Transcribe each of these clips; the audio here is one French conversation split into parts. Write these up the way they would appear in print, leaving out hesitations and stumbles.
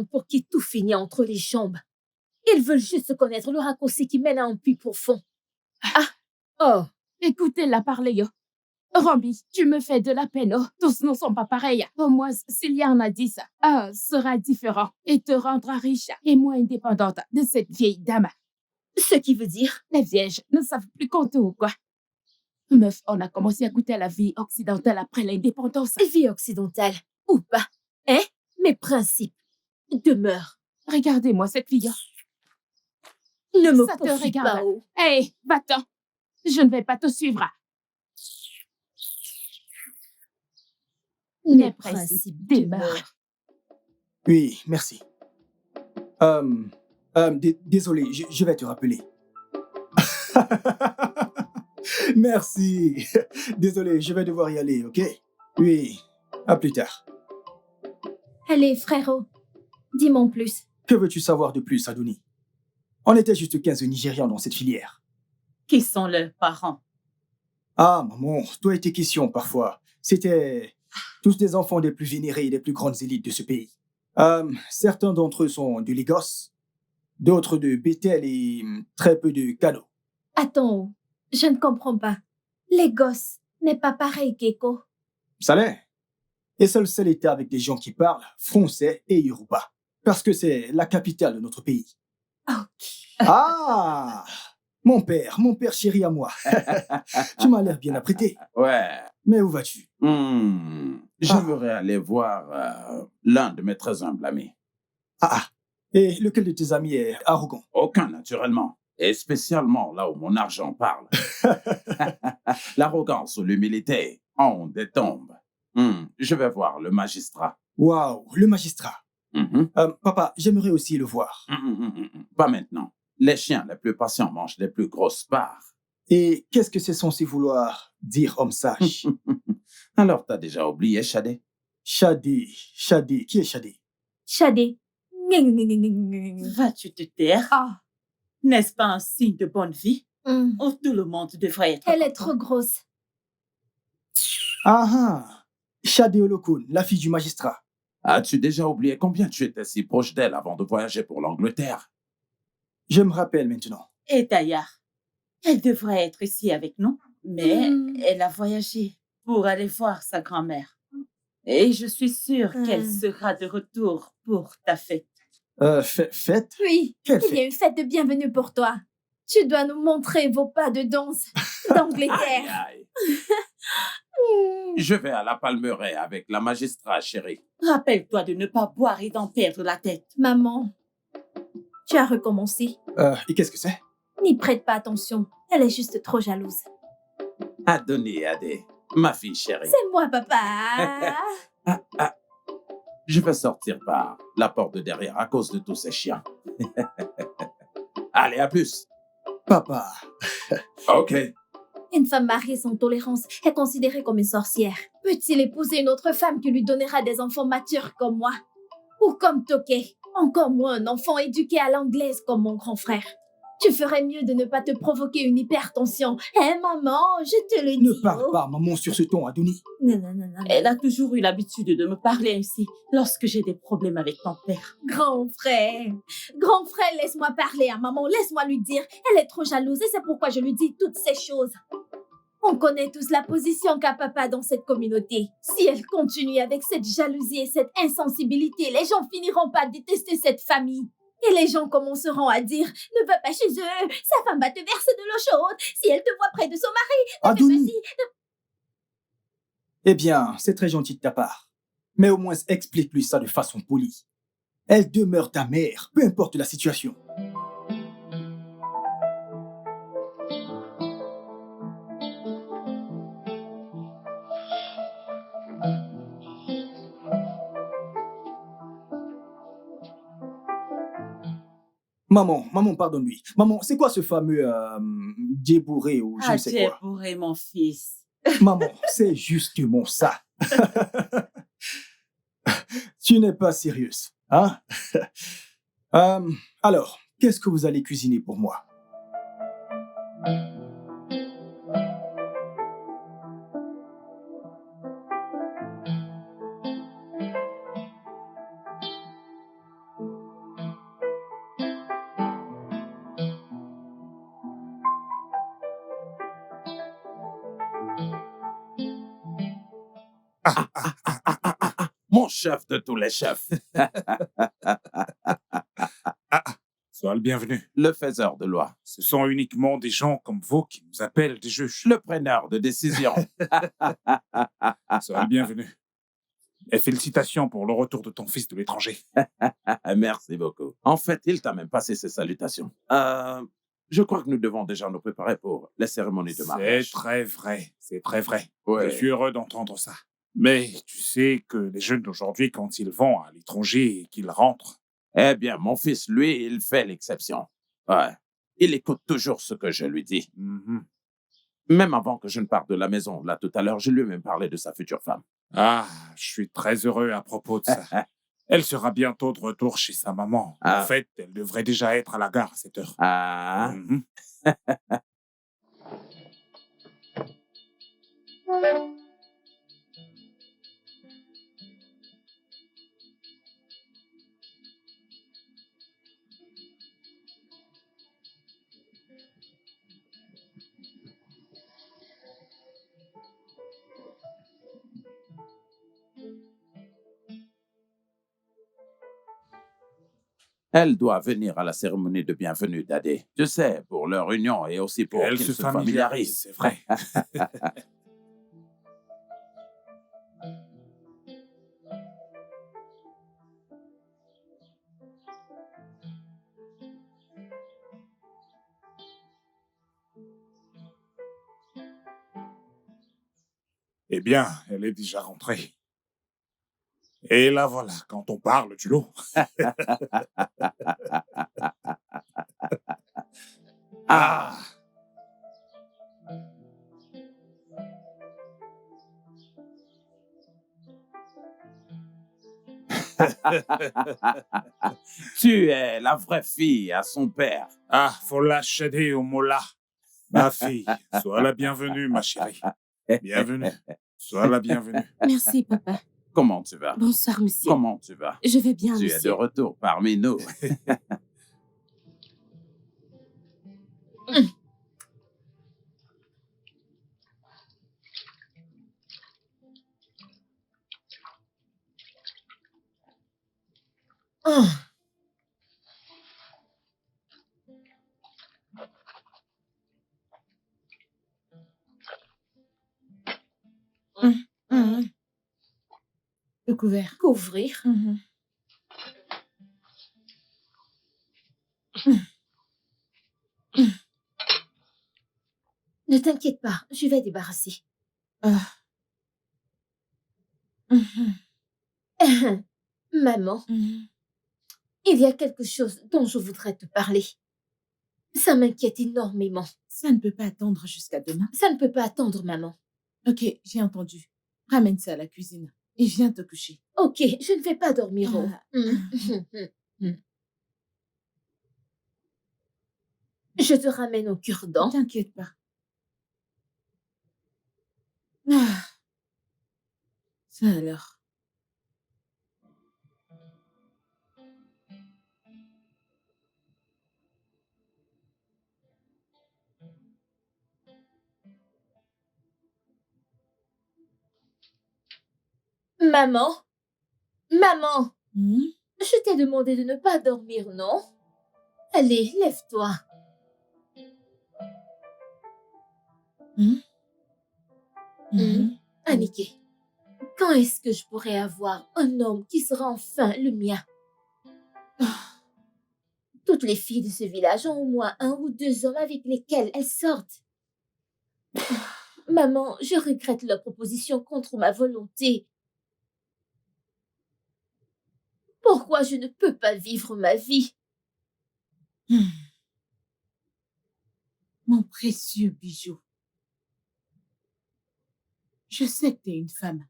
pour qui tout finit entre les jambes. Ils veulent juste connaître le raccourci qui mène à un puits profond. Ah! Oh! Écoutez-la parler, yo. Robbie, tu me fais de la peine, oh. Tous ne sont pas pareils. Au moins, s'il y en a 10, sera différent et te rendra riche et moins indépendante de cette vieille dame. Ce qui veut dire? Les vierges ne savent plus compter ou quoi? Meuf, on a commencé à goûter à la vie occidentale après l'indépendance. Vie occidentale, ou pas, hein? Mes principes demeurent. Regardez-moi cette fille. Ne me Ça te poursuis regarde. pas, oh. Hé, va-t'en. Je ne vais pas te suivre. Mes principes demeurent. Oui, merci. Désolé, je vais te rappeler. Merci. Désolé, je vais devoir y aller, ok? Oui, à plus tard. Allez, frérot, dis-moi en plus. Que veux-tu savoir de plus, Adouni? On était juste 15 Nigérians dans cette filière. Qui sont leurs parents? Ah, maman, toi et tes questions parfois. C'était tous des enfants des plus vénérés et des plus grandes élites de ce pays. Certains d'entre eux sont de Lagos, d'autres de Bethel et très peu de Kano. Attends, je ne comprends pas. Les gosses n'est pas pareil qu'Eko. Ça l'est. Et seul l'État avec des gens qui parlent français et yoruba. Parce que c'est la capitale de notre pays. Ok. Ah! Mon père chéri à moi. Tu m'as l'air bien apprêté. Ouais. Mais où vas-tu? J'aimerais aller voir l'un de mes très humbles amis. Et lequel de tes amis est arrogant? Aucun, naturellement. Et spécialement là où mon argent parle. L'arrogance ou l'humilité ont des tombes. Je vais voir le magistrat. Waouh, le magistrat. Papa, j'aimerais aussi le voir. Pas maintenant. Les chiens les plus patients mangent les plus grosses parts. Et qu'est-ce que c'est censé vouloir dire, homme sage? Alors, t'as déjà oublié Shadé? Shadé. Qui est Shadé? Shadé. Vas-tu te taire? Ah. N'est-ce pas un signe de bonne vie? Où tout le monde devrait être. Elle est trop grosse. Shadé Olokun, la fille du magistrat. As-tu déjà oublié combien tu étais si proche d'elle avant de voyager pour l'Angleterre? Je me rappelle maintenant. Et d'ailleurs, elle devrait être ici avec nous, mais elle a voyagé pour aller voir sa grand-mère. Et je suis sûre qu'elle sera de retour pour ta fête. Fête? Oui, Quelle il y a une fête de bienvenue pour toi. Tu dois nous montrer vos pas de danse d'Angleterre. Aïe. Je vais à la Palmeraie avec la magistrat, chérie. Rappelle-toi de ne pas boire et d'en perdre la tête. Maman, tu as recommencé. Et qu'est-ce que c'est? N'y prête pas attention. Elle est juste trop jalouse. Adonai Adé, ma fille chérie. C'est moi, papa. Je vais sortir par la porte de derrière à cause de tous ces chiens. Allez, à plus. Papa. Ok. Une femme mariée sans tolérance est considérée comme une sorcière. Peut-il épouser une autre femme qui lui donnera des enfants matures comme moi? Ou comme Toké? Encore moins un enfant éduqué à l'anglaise comme mon grand frère. Tu ferais mieux de ne pas te provoquer une hypertension. Maman, je te le dis. Ne parle pas, maman, sur ce ton, Adouni. Non. Elle a toujours eu l'habitude de me parler ainsi lorsque j'ai des problèmes avec ton père. Grand frère, laisse-moi parler à maman. Laisse-moi lui dire. Elle est trop jalouse et c'est pourquoi je lui dis toutes ces choses. On connaît tous la position qu'a papa dans cette communauté. Si elle continue avec cette jalousie et cette insensibilité, les gens finiront par détester cette famille. Et les gens commenceront à dire « Ne va pas chez eux, sa femme va te verser de l'eau chaude. Si elle te voit près de son mari, Adouni. Eh bien, c'est très gentil de ta part. Mais au moins, explique-lui ça de façon polie. Elle demeure ta mère, peu importe la situation. Maman, pardonne-lui. Maman, c'est quoi ce fameux débourré ou je ne sais quoi? Débourré, mon fils. Maman, c'est justement ça. Tu n'es pas sérieuse, hein? Alors, qu'est-ce que vous allez cuisiner pour moi? Mon chef de tous les chefs, Sois le bienvenu. le faiseur de loi, Ce sont uniquement des gens comme vous qui nous appellent des juges. le preneur de décision. Sois le bienvenu. Et félicitations pour le retour de ton fils de l'étranger. Merci beaucoup. En fait, il t'a même passé ses salutations. Je crois que nous devons déjà nous préparer pour la cérémonie de C'est mariage. très vrai. C'est très vrai. Ouais. Je suis heureux d'entendre ça. Mais tu sais que les jeunes d'aujourd'hui, quand ils vont à l'étranger et qu'ils rentrent, Eh bien, mon fils, lui, il fait l'exception. Ouais. Il écoute toujours ce que je lui dis. Même avant que je ne parte de la maison, là, tout à l'heure, je lui ai même parlé de sa future femme. Ah, je suis très heureux à propos de ça. Elle sera bientôt de retour chez sa maman. Ah. En fait, elle devrait déjà être à la gare à cette heure. Ah, Mhm. elle doit venir à la cérémonie de bienvenue d'Adé. Tu sais, pour leur union et aussi pour Elle qu'ils se se familiarise, familiarisent. c'est vrai. Eh bien, elle est déjà rentrée. Et là, voilà, quand on parle du lot. Ah, Tu es la vraie fille à son père. ah, faut lâcher au mola. Ma fille, sois la bienvenue, ma chérie. Bienvenue. Sois la bienvenue. Merci, papa. Comment tu vas? Bonsoir, monsieur. Comment tu vas? Je vais bien, Tu es de monsieur. retour parmi nous. Oh, Le couvert. couvrir. Ne t'inquiète pas, je vais débarrasser. Maman, il y a quelque chose dont je voudrais te parler. Ça m'inquiète énormément. Ça ne peut pas attendre jusqu'à demain. Ça ne peut pas attendre, maman. Ok, j'ai entendu. Ramène ça à la cuisine et viens te coucher. Ok, je ne vais pas dormir. Oh. Je te ramène au cure-dent. T'inquiète pas. Ça alors. Maman, maman, je t'ai demandé de ne pas dormir, non? Allez, lève-toi. Anniké, quand est-ce que je pourrais avoir un homme qui sera enfin le mien? Toutes les filles de ce village ont au moins 1 ou 2 hommes avec lesquels elles sortent. Maman, je regrette leur proposition contre ma volonté. Pourquoi je ne peux pas vivre ma vie? Mon précieux bijou. Je sais que tu es une femme.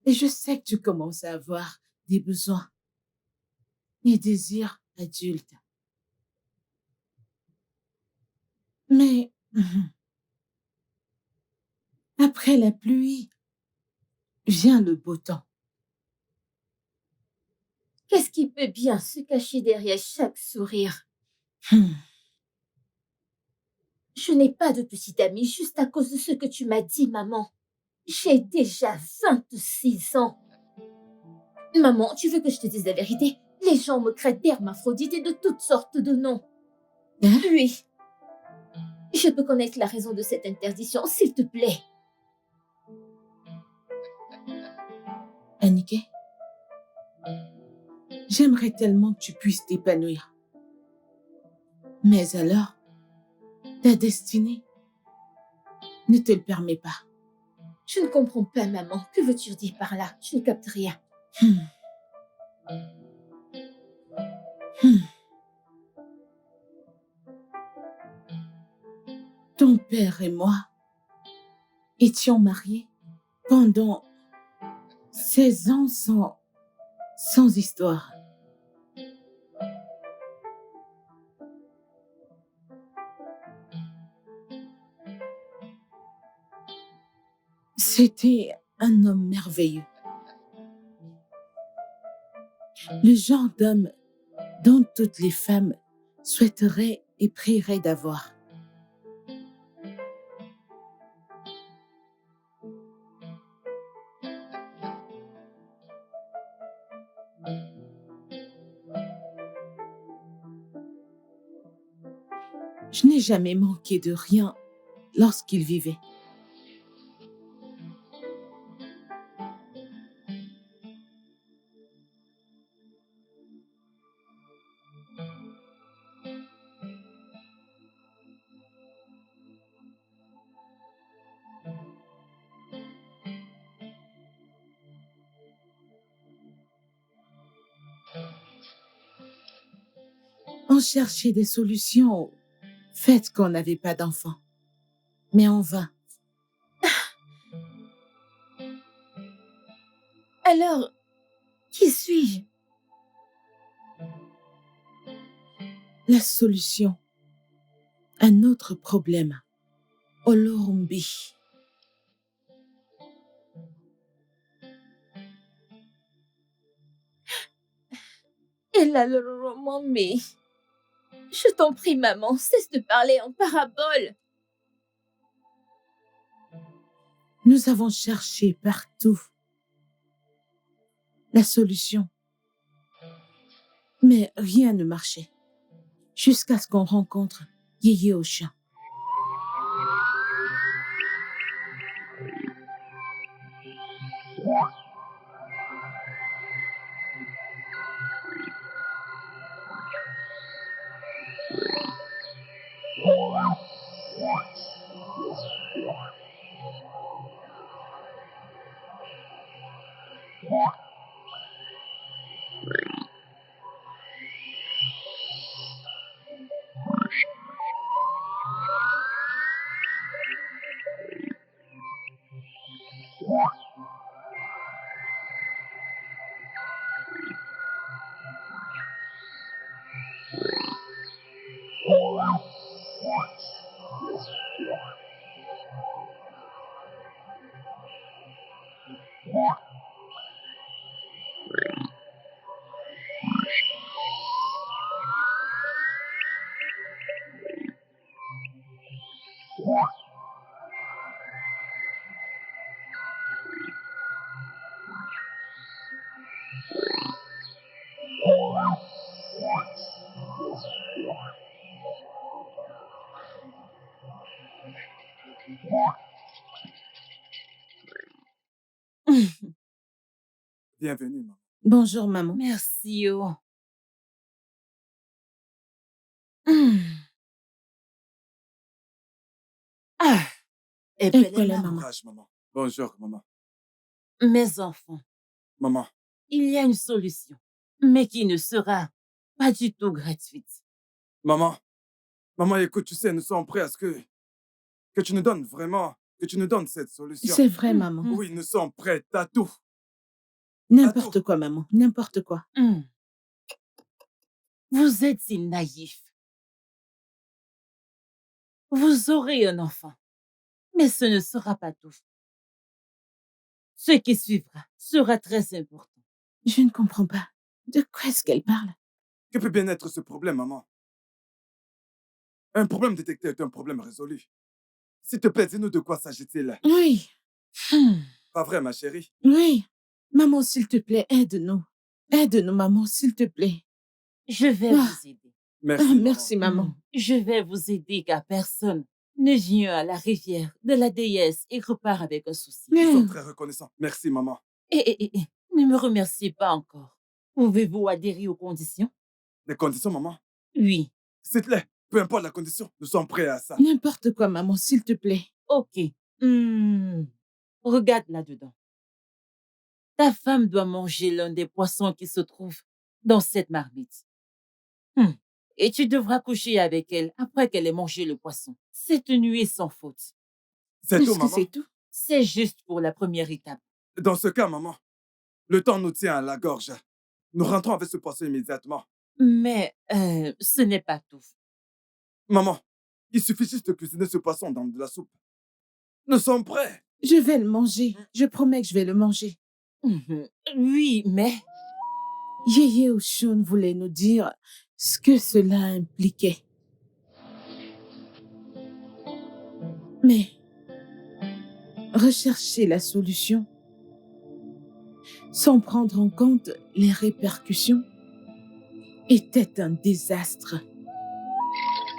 Et je sais que tu commences à avoir des besoins, des désirs adultes. Mais après la pluie, vient le beau temps. Qu'est-ce qui peut bien se cacher derrière chaque sourire? Je n'ai pas de petite amie juste à cause de ce que tu m'as dit, maman. J'ai déjà 26 ans. Maman, tu veux que je te dise la vérité? Les gens me traitent d'hermaphrodite et de toutes sortes de noms. Hein? Oui. Je peux connaître la raison de cette interdiction, s'il te plaît. Anniké, j'aimerais tellement que tu puisses t'épanouir. Mais alors, ta destinée ne te le permet pas. Je ne comprends pas, maman. Que veux-tu dire par là? Je ne capte rien. Ton père et moi étions mariés pendant 16 ans sans histoire. C'était un homme merveilleux. Le genre d'homme dont toutes les femmes souhaiteraient et prieraient d'avoir. Je n'ai jamais manqué de rien lorsqu'il vivait. On cherchait des solutions faites qu'on n'avait pas d'enfants. Mais en vain. Alors, qui suis-je? La solution. Un autre problème. Olorumbi. Elle a le roman, mais... Je t'en prie, maman, cesse de parler en parabole. Nous avons cherché partout la solution. Mais rien ne marchait. Jusqu'à ce qu'on rencontre Yéyé au chien. Bienvenue, maman. Bonjour, maman. Merci, oh. Ah, et Et belle voilà, maman. maman. Courage, maman. Bonjour, maman. Mes enfants, Maman, il y a une solution, mais qui ne sera pas du tout gratuite. maman. Maman, écoute, tu sais, nous sommes prêts à ce que tu nous donnes vraiment, que tu nous donnes cette solution. C'est vrai, maman. Oui, nous sommes prêts à tout. N'importe quoi, maman. N'importe quoi. Vous êtes si naïf. Vous aurez un enfant, mais ce ne sera pas tout. Ce qui suivra sera très important. Je ne comprends pas. De quoi est-ce qu'elle parle? Que peut bien être ce problème, maman? Un problème détecté est un problème résolu. S'il te plaît, dis-nous de quoi s'agit-il? Oui. Pas vrai, ma chérie? Oui. Maman, s'il te plaît, aide-nous. Aide-nous, maman, s'il te plaît. Je vais Ah. vous aider. Merci, Ah, maman. merci, maman. Je vais vous aider car personne ne vient à la rivière de la déesse et repart avec un souci. Nous Ah. sommes très reconnaissants. Merci, maman. Ne me remerciez pas encore. Pouvez-vous adhérer aux conditions? Les conditions, maman? Oui. S'il te plaît, peu importe la condition, nous sommes prêts à ça. N'importe quoi, maman, s'il te plaît. Ok. Regarde là-dedans. Ta femme doit manger l'un des poissons qui se trouvent dans cette marmite. Et tu devras coucher avec elle après qu'elle ait mangé le poisson. Cette nuit sans faute. C'est tout, Est-ce que maman. c'est tout? C'est juste pour la première étape. Dans ce cas, maman, le temps nous tient à la gorge. Nous rentrons avec ce poisson immédiatement. Mais ce n'est pas tout. Maman, il suffit juste de cuisiner ce poisson dans de la soupe. Nous sommes prêts. Je vais le manger. Je promets que je vais le manger. Oui, mais Yéyé Oshun voulait nous dire ce que cela impliquait. Mais rechercher la solution sans prendre en compte les répercussions était un désastre.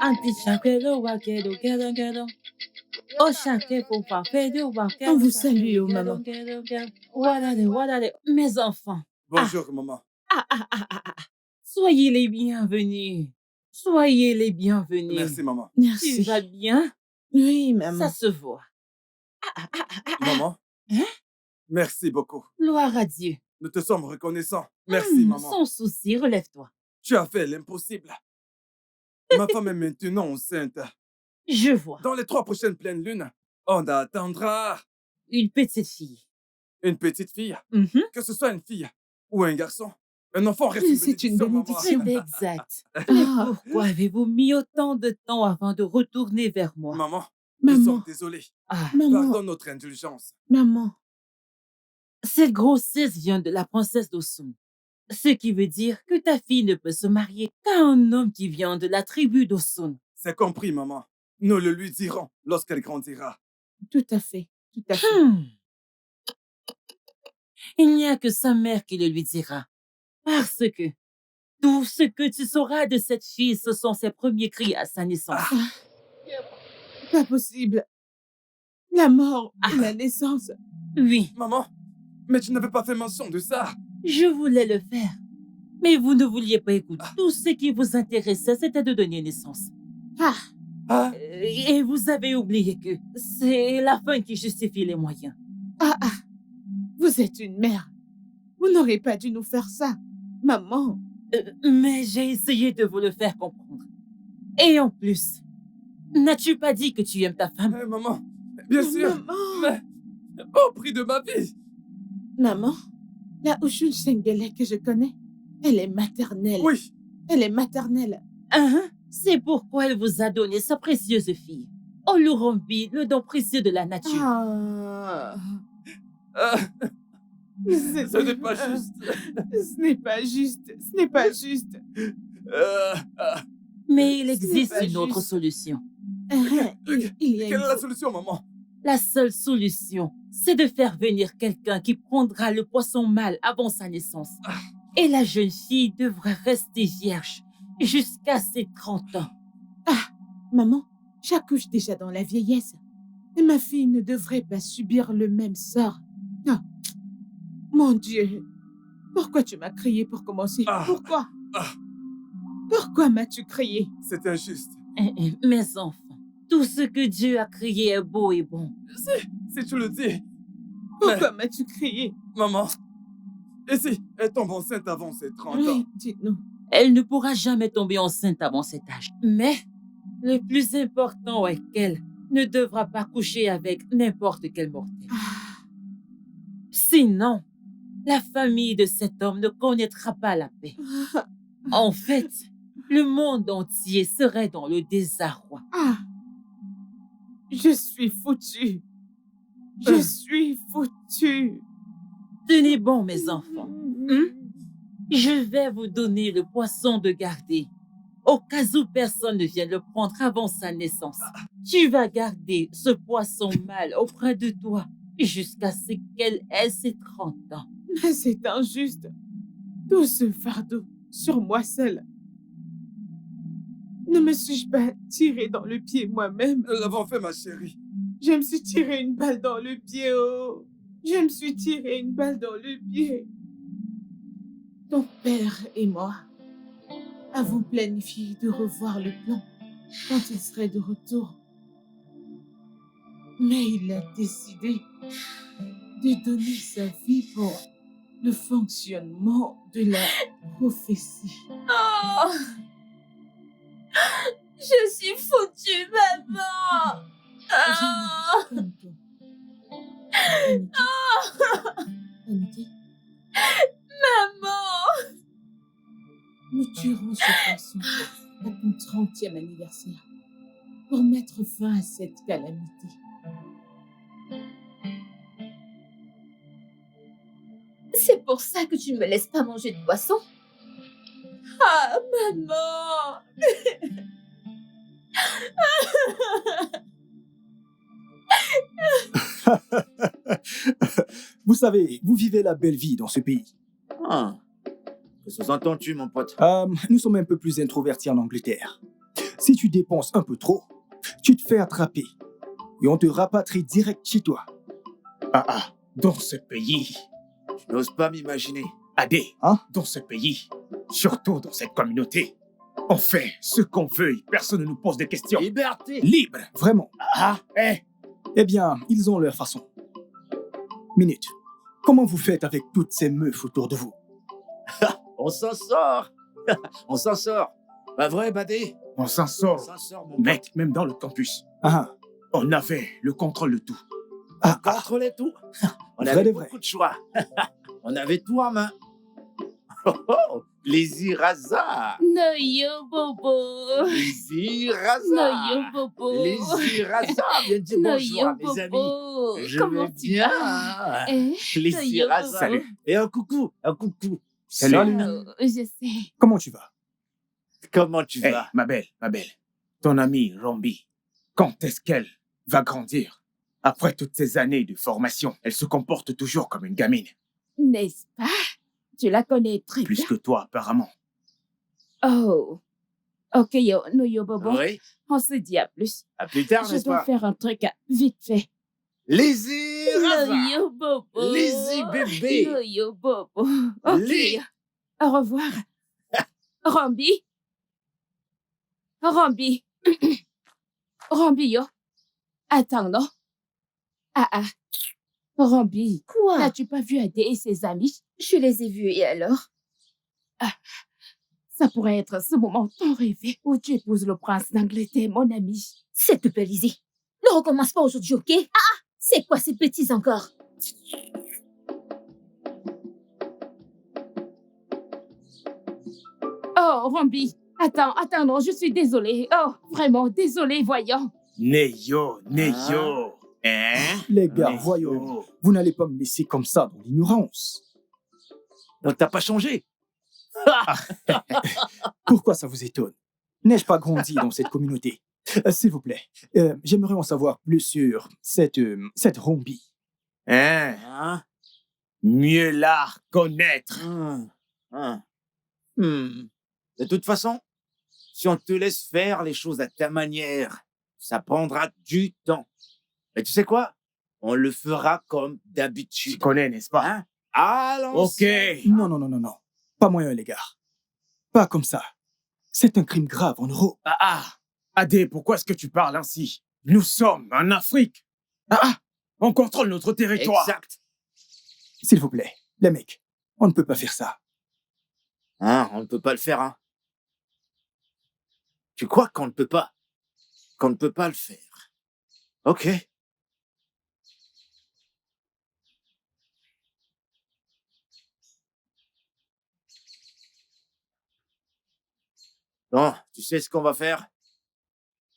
On vous salue, oh maman. Mes enfants, Bonjour, maman. soyez les bienvenus. Soyez les bienvenus. Merci, maman. Tu Merci. vas bien? Oui, maman. Ça se voit. Maman, Hein? merci beaucoup. Gloire à Dieu. Nous te sommes reconnaissants. Merci, maman. Sans souci, relève-toi. Tu as fait l'impossible. Ma femme est maintenant enceinte. Je vois. Dans les 3 prochaines pleines lunes, on attendra Une petite fille. une petite fille. Mhm. Que ce soit une fille ou un garçon. Un enfant reste C'est une maman. bénédiction. C'est exact. Mais Ah, pourquoi avez-vous mis autant de temps avant de retourner vers moi? Maman, nous maman, sommes désolés. maman, Pardonne notre indulgence. maman. Cette grossesse vient de la princesse d'Osun. Ce qui veut dire que ta fille ne peut se marier qu'à un homme qui vient de la tribu d'Osun. C'est compris, maman. Nous le lui dirons lorsqu'elle grandira. Tout à fait, tout à fait. Il n'y a que sa mère qui le lui dira. Parce que tout ce que tu sauras de cette fille, ce sont ses premiers cris à sa naissance. Pas possible. La mort et la naissance. Oui, Maman, mais tu n'avais pas fait mention de ça. je voulais le faire. Mais vous ne vouliez pas écouter. Tout ce qui vous intéressait, c'était de donner naissance. Ah, Et vous avez oublié que c'est la fin qui justifie les moyens. Vous êtes une mère. Vous n'aurez pas dû nous faire ça. Maman, Mais j'ai essayé de vous le faire comprendre. Et en plus, n'as-tu pas dit que tu aimes ta femme? maman, bien sûr, maman, mais au prix de ma vie. maman, la Oshun Sengele que je connais, elle est maternelle. Oui, Elle est maternelle. C'est pourquoi elle vous a donné sa précieuse fille. Olurambi, le don précieux de la nature. Ah, ce n'est pas juste. Ce n'est pas juste. Ce n'est pas juste. Mais il Ce existe n'est pas une autre juste. solution. Il y a Quelle est la une... solution, maman? La seule solution, c'est de faire venir quelqu'un qui prendra le poisson mâle avant sa naissance. Et la jeune fille devra rester vierge jusqu'à ses 30 ans. Maman, j'accouche déjà dans la vieillesse. Et ma fille ne devrait pas subir le même sort. Ah. Mon Dieu, pourquoi tu m'as crié pour commencer? Ah. Pourquoi? Ah. Pourquoi m'as-tu crié? C'est injuste. Mes enfants, tout ce que Dieu a créé est beau et bon. Si tu le dis, Pourquoi m'as-tu crié? maman. Et si elle tombe enceinte avant ses 30 ans? Oui, dites-nous. Elle ne pourra jamais tomber enceinte avant cet âge. Mais le plus important est qu'elle ne devra pas coucher avec n'importe quel mortel. Sinon, la famille de cet homme ne connaîtra pas la paix. En fait, le monde entier serait dans le désarroi. Je suis foutue. Je suis foutue. Tenez bon, mes enfants. Je vais vous donner le poisson de garder, au cas où personne ne vienne le prendre avant sa naissance. Tu vas garder ce poisson mâle auprès de toi jusqu'à ce qu'elle ait ses 30 ans. Mais c'est injuste. Tout ce fardeau sur moi seule. Ne me suis-je pas tiré dans le pied moi-même? Nous l'avons fait, ma chérie. Je me suis tiré une balle dans le pied, oh. Je me suis tiré une balle dans le pied. Ton père et moi avons planifié de revoir le plan quand il serait de retour. Mais il a décidé de donner sa vie pour le fonctionnement de la prophétie. Oh, je suis foutue, maman. Ah. Calme-toi. Amity, Maman. nous tuerons ce poisson à ton 30e anniversaire pour mettre fin à cette calamité. C'est pour ça que tu ne me laisses pas manger de poisson? Ah, maman. Vous savez, vous vivez la belle vie dans ce pays. Ah. Que sous-entends-tu, mon pote? Nous sommes un peu plus introvertis en Angleterre. Si tu dépenses un peu trop, tu te fais attraper et on te rapatrie direct chez toi. Dans ce pays, Je n'ose pas m'imaginer. Adé, Hein? dans ce pays, surtout dans cette communauté, on fait ce qu'on veut et personne ne nous pose des questions. Liberté. Libre. Vraiment. Eh bien, ils ont leur façon. Minute. Comment vous faites avec toutes ces meufs autour de vous? On s'en sort. On s'en sort. Pas vrai, Badé? On s'en On sort. s'en sort, mon Mec, même dans le campus, Ah, on avait le contrôle de tout. ah, pote. Contrôler tout. On Vrai avait de vrai. beaucoup de choix. On avait tout en main. Oh, oh, les Iraza. No yo bobo. Les No Iraza. yo bobo. Les Iraza. Viens dire No bonjour yo à mes amis. bobo. Je Comment vais tu bien. vas? Eh? Les No yo Iraza. bobo. Salut. Et un coucou. Un coucou. Salut. Je sais. comment tu vas? Comment tu Hey, vas? ma belle, ton amie Rombi, quand est-ce qu'elle va grandir? Après toutes ces années de formation, elle se comporte toujours comme une gamine. N'est-ce pas? Tu la connais très Plus bien. que toi, apparemment. Oh. Ok, yo, no yo bobo. Oui. On se dit à plus. À plus tard, Je n'est-ce dois pas? faire un truc vite fait. Les No Iraza. yo bobo. Lizzie bébé. No yo bobo. Ok. Les- Au revoir. Rambi. Rambi. Rambi, yo. Attends, non? Rambi, Quoi? n'as-tu pas vu Adé et ses amis? Je les ai vus et alors? Ça pourrait être ce moment tant rêvé où tu épouses le prince d'Angleterre, mon ami. S'il te plaît, Lizzie. Ne recommence pas aujourd'hui, ok? C'est quoi ces bêtises encore? Oh, Rambi, attends, non, je suis désolée. Oh, vraiment, désolée, voyons. Neyo. Hein? Les gars, Neyo. voyons. Vous n'allez pas me laisser comme ça dans l'ignorance. Donc, t'as pas changé? Pourquoi ça vous étonne? N'ai-je pas grandi dans cette communauté? S'il vous plaît, j'aimerais en savoir plus sur cette Rombi. Hein? Hein? Mieux la connaître. De toute façon, si on te laisse faire les choses à ta manière, ça prendra du temps. Mais tu sais quoi? On le fera comme Tu d'habitude. connais, n'est-ce pas? Hein? Allons. Ok. Non. Pas moyen, les gars. Pas comme ça. C'est un crime grave en Europe. Adé, pourquoi est-ce que tu parles ainsi? Nous sommes en Afrique. On contrôle notre territoire. Exact. S'il vous plaît, les mecs, on ne peut pas faire ça. Hein, on ne peut pas le faire, hein? Tu crois qu'on ne peut pas? Qu'on ne peut pas le faire? Ok. Bon, tu sais ce qu'on va faire?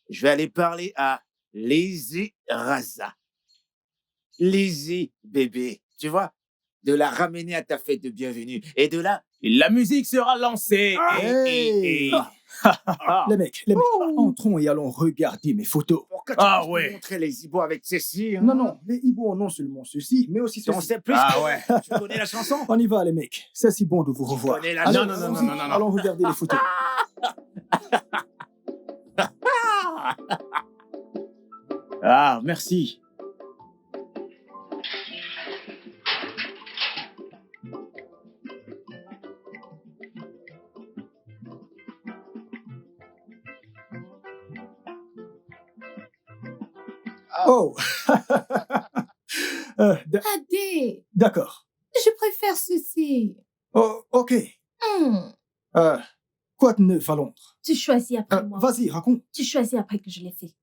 Je vais aller parler à Lizzie Raza. Lizzie bébé, tu vois? De la ramener à ta fête de bienvenue. Et de là, La musique sera lancée. Hey! Les mecs, entrons et allons regarder mes photos. Pourquoi Ah tu ouais. me montrer les hiboux avec Cécile? Non, les hiboux ont non seulement ceci, mais aussi On ceci. sait plus. Ah ouais. Tu connais la chanson? On y va, les mecs. C'est si bon de vous revoir. connais la Allez, chanson. allons-y, allons regarder les photos. Ah, merci. Oh Adé, D'accord. je préfère ceci. Oh, ok. Quoi de neuf à Londres? Tu choisis après moi. Vas-y, raconte. Tu choisis après que je l'ai fait.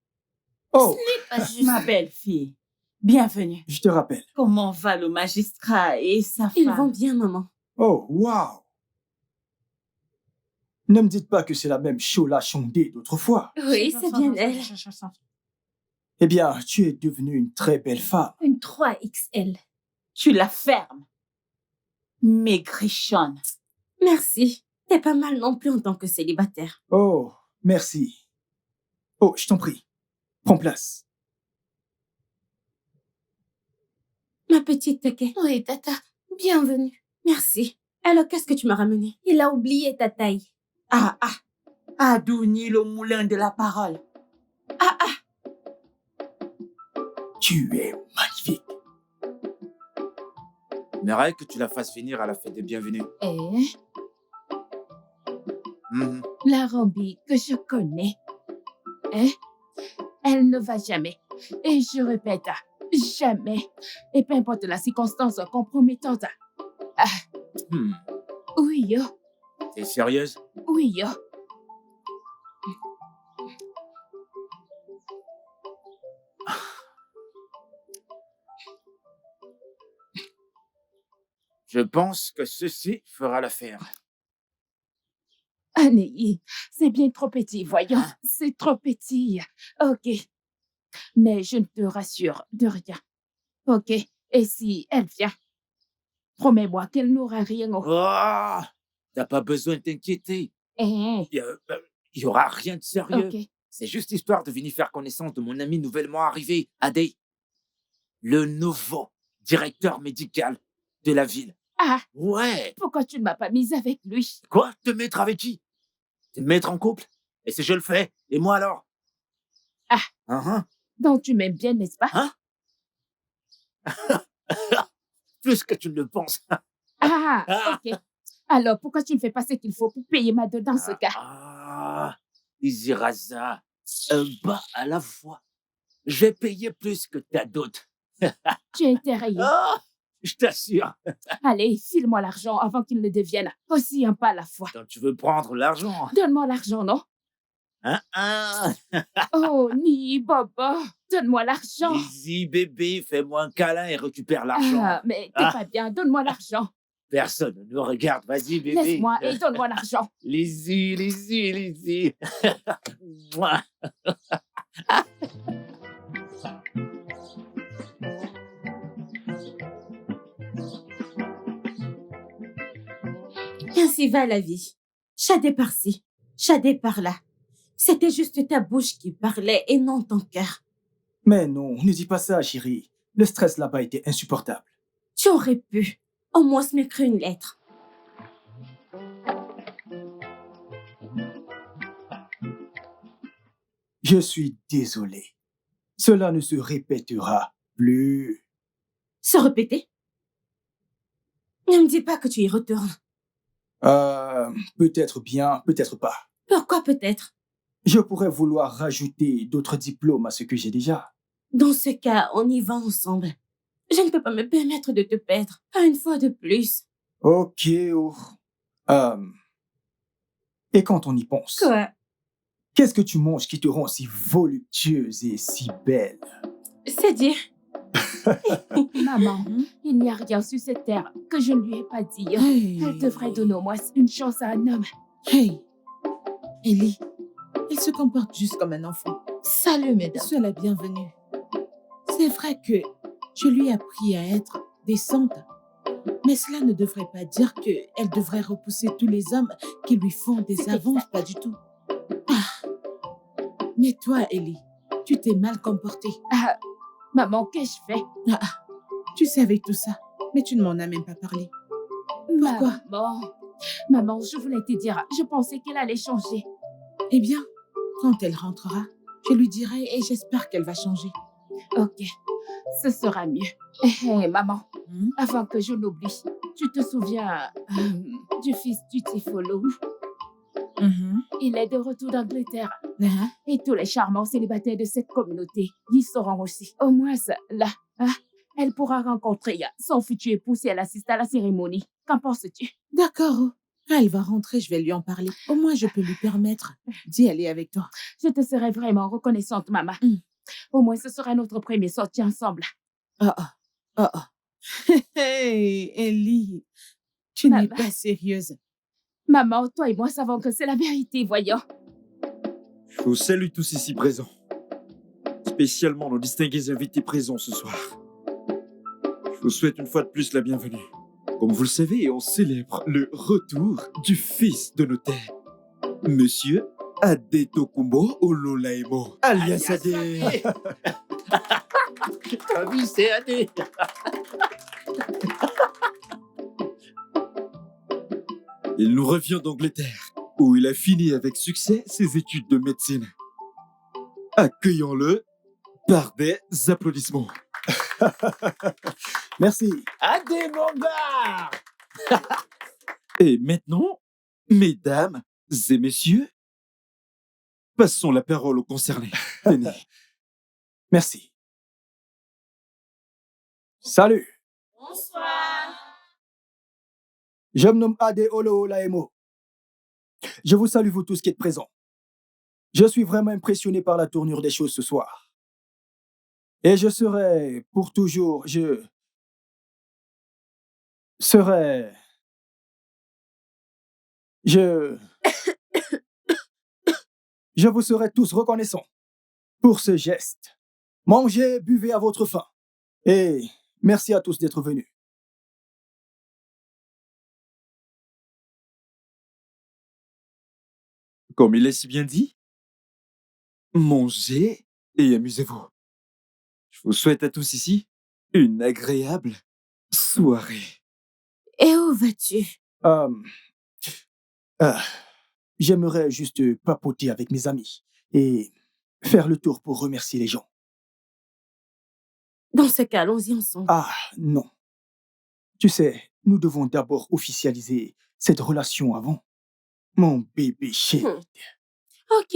Oh, Pas juste. Ma belle-fille, bienvenue. je te rappelle. Comment va le magistrat et sa Ils femme? vont bien, maman. Oh, wow. Ne me dites pas que c'est la même Chola Chondé d'autrefois. Oui, c'est bien elle. Eh bien, tu es devenue une très belle femme. Une 3XL. Tu la fermes. Maigrichonne. Merci. T'es pas mal non plus en tant que célibataire. Oh, merci. Oh, je t'en prie. Prends place. Ma petite Take. Oui, Tata. Bienvenue. Merci. Alors, qu'est-ce que tu m'as ramené? Il a oublié ta taille. Adouni le moulin de la parole. Tu es magnifique. J'aimerais que tu la fasses finir à la fête des bienvenus. Mhm. La Rambi que je connais, elle ne va jamais. Et je répète, jamais. Et peu importe la circonstance compromettante. Hmm. Oui, yo. T'es sérieuse? Oui, yo. Je pense que ceci fera l'affaire. Annie, c'est bien trop petit, voyons. C'est trop petit. OK. Mais je ne te rassure de rien. OK. Et si elle vient, promets-moi qu'elle n'aura rien au... Oh, t'as pas besoin de t'inquiéter. Il y aura rien de sérieux. OK. C'est juste histoire de venir faire connaissance de mon ami nouvellement arrivé, Adé. Le nouveau directeur médical de la ville. Ah, Ouais. pourquoi tu ne m'as pas mise avec lui? Quoi? Te mettre avec qui? Te mettre en couple? Et si je le fais? Et moi alors? Donc tu m'aimes bien, n'est-ce pas? Hein? Plus que tu ne le penses. OK. Alors, pourquoi tu ne fais pas ce qu'il faut pour payer ma dot dans ce cas? Easy Raza, un bas à la fois. Je vais payer plus que ta dot. Tu es intéressé. Je t'assure. Allez, file-moi l'argent avant qu'il ne devienne aussi un pas à la fois. Donc tu veux prendre l'argent? Donne-moi l'argent, non? Oh, ni Bobo, donne-moi l'argent. Easy bébé, fais-moi un câlin et récupère l'argent. Mais t'es pas bien, donne-moi l'argent. Personne ne nous regarde, vas-y bébé. Laisse-moi et donne-moi l'argent. Lizzie. Mouah. Ainsi va la vie. Chadé par-ci, chadé par-là. C'était juste ta bouche qui parlait et non ton cœur. Mais non, ne dis pas ça, chérie. Le stress là-bas était insupportable. Tu aurais pu au moins m'écrire une lettre. Je suis désolé. Cela ne se répétera plus. Se répéter? Ne me dis pas que tu y retournes. Peut-être bien, peut-être pas. Pourquoi peut-être? Je pourrais vouloir rajouter d'autres diplômes à ce que j'ai déjà. Dans ce cas, on y va ensemble. Je ne peux pas me permettre de te perdre, pas une fois de plus. Ok. Et quand on y pense, Quoi? qu'est-ce que tu manges qui te rend si voluptueuse et si belle? C'est dire. Maman, il n'y a rien sur cette terre que je ne lui ai pas dit. Elle devrait donner au moins une chance à un homme. Hey, Ellie, il se comporte juste comme un enfant. Salut, mesdames. Sois la bienvenue. C'est vrai que je lui ai appris à être décente, mais cela ne devrait pas dire qu'elle devrait repousser tous les hommes qui lui font des C'est avances, exact. pas du tout. Mais toi, Ellie, tu t'es mal comportée. Ah, maman, qu'ai-je fait? Tu savais tout ça, mais tu ne m'en as même pas parlé. Pourquoi? Maman, je voulais te dire, je pensais qu'elle allait changer. Eh bien, quand elle rentrera, je lui dirai et j'espère qu'elle va changer. Ok, ce sera mieux. Maman, avant que je n'oublie, tu te souviens du fils du Tifolo? Il est de retour d'Angleterre. Et tous les charmants célibataires de cette communauté y seront aussi. Au moins, là, elle pourra rencontrer son futur époux si elle assiste à la cérémonie. Qu'en penses-tu? D'accord. Quand elle va rentrer, je vais lui en parler. Au moins, je peux lui permettre d'y aller avec toi. Je te serai vraiment reconnaissante, maman. Au moins, ce sera notre premier sortie ensemble. Hey, Ellie, tu n'es pas sérieuse. Maman, toi et moi savons que c'est la vérité, voyons. Je vous salue tous ici présents. Spécialement nos distingués invités présents ce soir. Je vous souhaite une fois de plus la bienvenue. Comme vous le savez, on célèbre le retour du fils de notaire, Monsieur Adetokunbo Ololaimo, alias Adé. T'as vu, c'est Adé. Il nous revient d'Angleterre, où il a fini avec succès ses études de médecine. Accueillons-le par des applaudissements. Merci. Adé, mon gars. Et maintenant, mesdames et messieurs, passons la parole aux concernés. Tenez. Merci. Salut. Bonsoir. Je me nomme Ade Ololaimo. Je vous salue vous tous qui êtes présents. Je suis vraiment impressionné par la tournure des choses ce soir. Et je serai pour toujours, je vous serai tous reconnaissants pour ce geste. Mangez, buvez à votre faim. Et merci à tous d'être venus. Comme il est si bien dit, mangez et amusez-vous. Je vous souhaite à tous ici une agréable soirée. Et où vas-tu? J'aimerais juste papoter avec mes amis et faire le tour pour remercier les gens. Dans ce cas, allons-y ensemble. Ah, non. Tu sais, nous devons d'abord officialiser cette relation avant. Mon bébé chéri. Ok.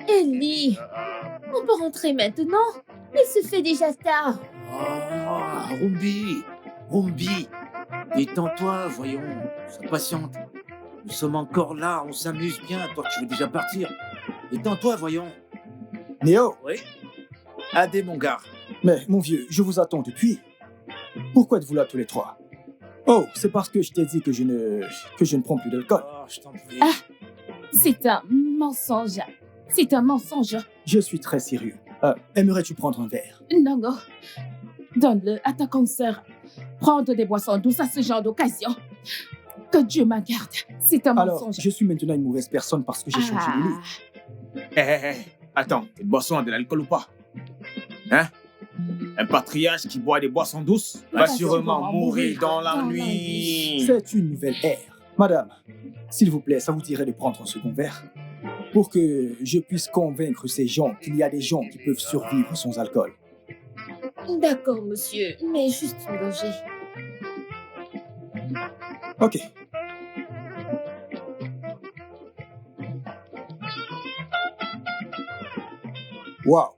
Ellie, on peut rentrer maintenant? Il se fait déjà tard. Oh, Rumbi, détends-toi, voyons, sois patiente. Nous sommes encore là, on s'amuse bien, toi tu veux déjà partir. Détends-toi, voyons. Néo. Oui. Adé, mon gars. Mais, mon vieux, je vous attends depuis. Pourquoi êtes-vous là tous les trois? Oh, c'est parce que je t'ai dit que je ne prends plus d'alcool. Oh, je t'en prie. Ah, c'est un mensonge. C'est un mensonge. Je suis très sérieux. Aimerais-tu prendre un verre? Non. Donne-le à ta consoeur. Prendre des boissons douces à ce genre d'occasion. Que Dieu m'en garde. C'est un Alors, mensonge. je suis maintenant une mauvaise personne parce que j'ai changé de livre. Attends, cette boisson a de l'alcool ou pas? Hein? Un patriarche qui boit des boissons douces va sûrement mourir dans la nuit. C'est une nouvelle ère. Madame, s'il vous plaît, ça vous dirait de prendre un second verre? Pour que je puisse convaincre ces gens qu'il y a des gens qui peuvent survivre sans alcool. D'accord, monsieur, mais juste une gorgée. Ok. Waouh,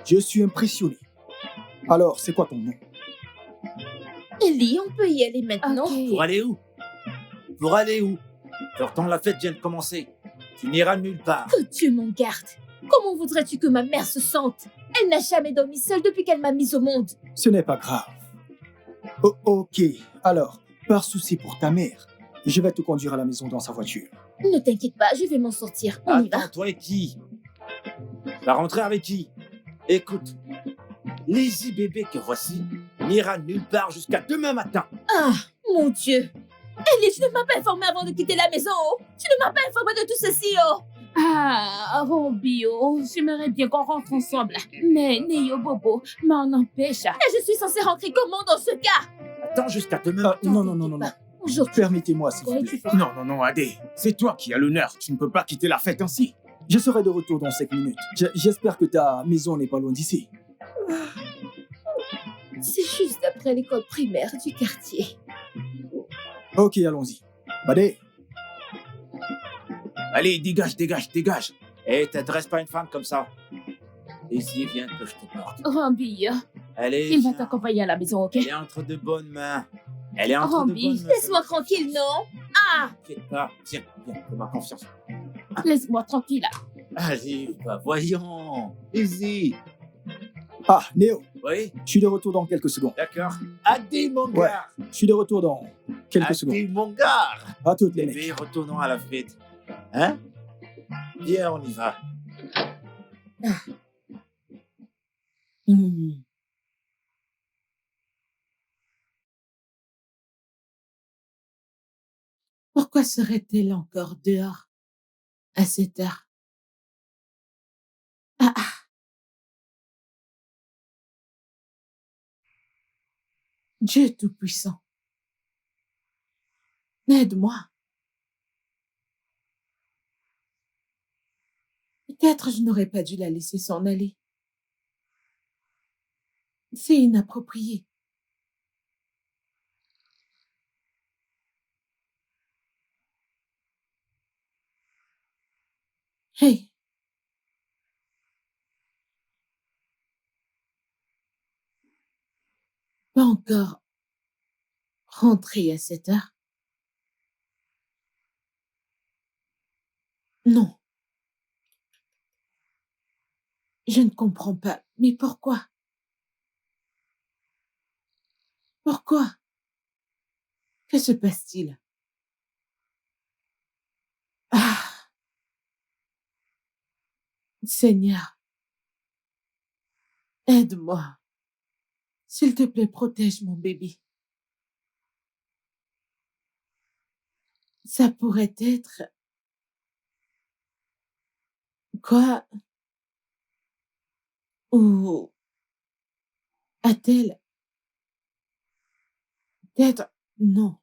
je suis impressionné. Alors, c'est quoi ton nom? Ellie, on peut y aller maintenant. Ok. Pour aller où? Pourtant, la fête vient de commencer. Tu n'iras nulle part. Que Dieu m'en garde. Comment voudrais-tu que ma mère se sente? Elle n'a jamais dormi seule depuis qu'elle m'a mise au monde. Ce n'est pas grave. Ok, alors, par souci pour ta mère, je vais te conduire à la maison dans sa voiture. Ne t'inquiète pas, je vais m'en sortir. On y va. Attends, toi et qui? Va rentrer avec qui? Écoute, Lizzie bébé que voici n'ira nulle part jusqu'à demain matin. Ah, mon Dieu. Ellie, tu ne m'as pas informé avant de quitter la maison. Oh. Tu ne m'as pas informé de tout ceci. Oh. Ah, Rombio, j'aimerais bien qu'on rentre ensemble. Mais Neyo Bobo m'en empêche. Et je suis censée rentrer comment dans ce cas? Attends jusqu'à demain. Non. Bonjour. Permettez-moi, s'il vous plaît. Non, Adé. C'est toi qui as l'honneur. Tu ne peux pas quitter la fête ainsi. Je serai de retour dans 5 minutes. J'espère que ta maison n'est pas loin d'ici. C'est juste après l'école primaire du quartier. Ok, allons-y. Badé. Allez, dégage. Eh, t'adresses pas une femme comme ça. Lizzie, viens que je te porte. Rombio, Allez, il va viens. t'accompagner à la maison, ok? Elle est entre de bonnes mains. Elle est entre de Rombie, bonnes mains. Laisse-moi tranquille, non? Ah! T'inquiète pas. Tiens, fais-moi confiance. Laisse-moi tranquille. Allez, bah, voyons. Lizzie. Ah, Néo, Oui, je suis de retour dans quelques secondes. d'accord. Adé, mon Ouais. gars. Je suis de retour dans quelques secondes. Adé, mon gars. À toutes les mecs. Bébé, retournons à la fête. Hein? Viens, on y va. Pourquoi serait-elle encore dehors à cette heure? Ah, ah. Dieu Tout-Puissant, aide-moi. Peut-être je n'aurais pas dû la laisser s'en aller. C'est inapproprié. Hey, pas encore rentré à cette heure? Non. Je ne comprends pas. Mais pourquoi? Pourquoi? Que se passe-t-il? Ah, Seigneur, aide-moi. S'il te plaît, protège mon bébé. Ça pourrait être... Quoi? Ou a-t-elle... Peut-être... Non.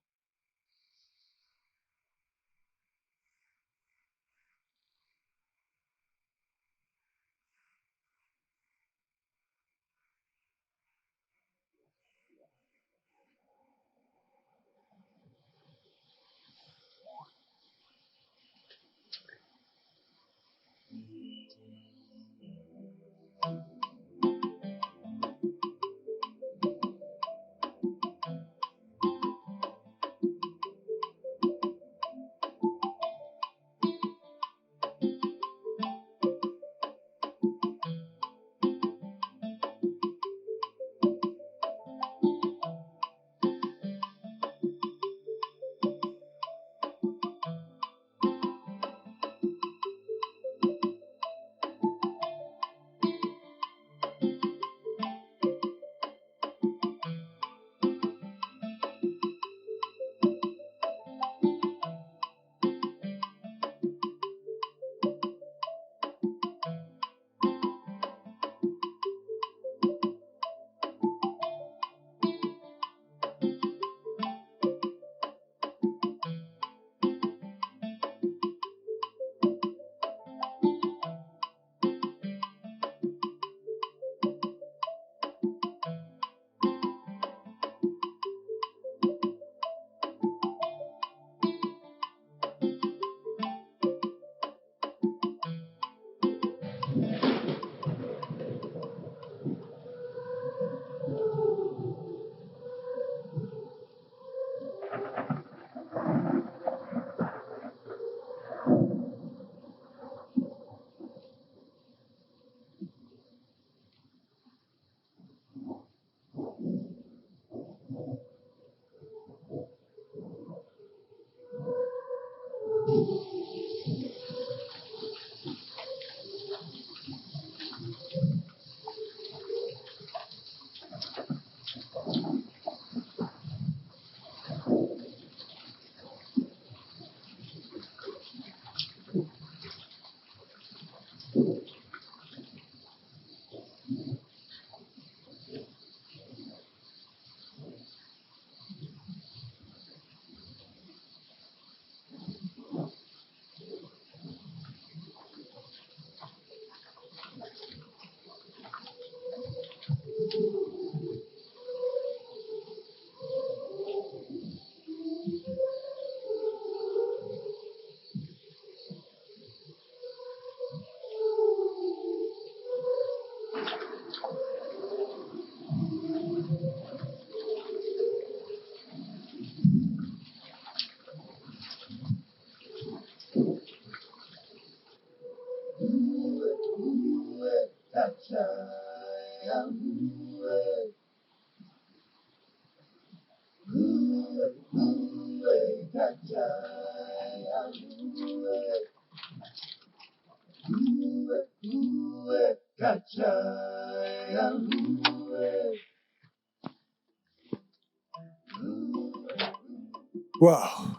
Waouh!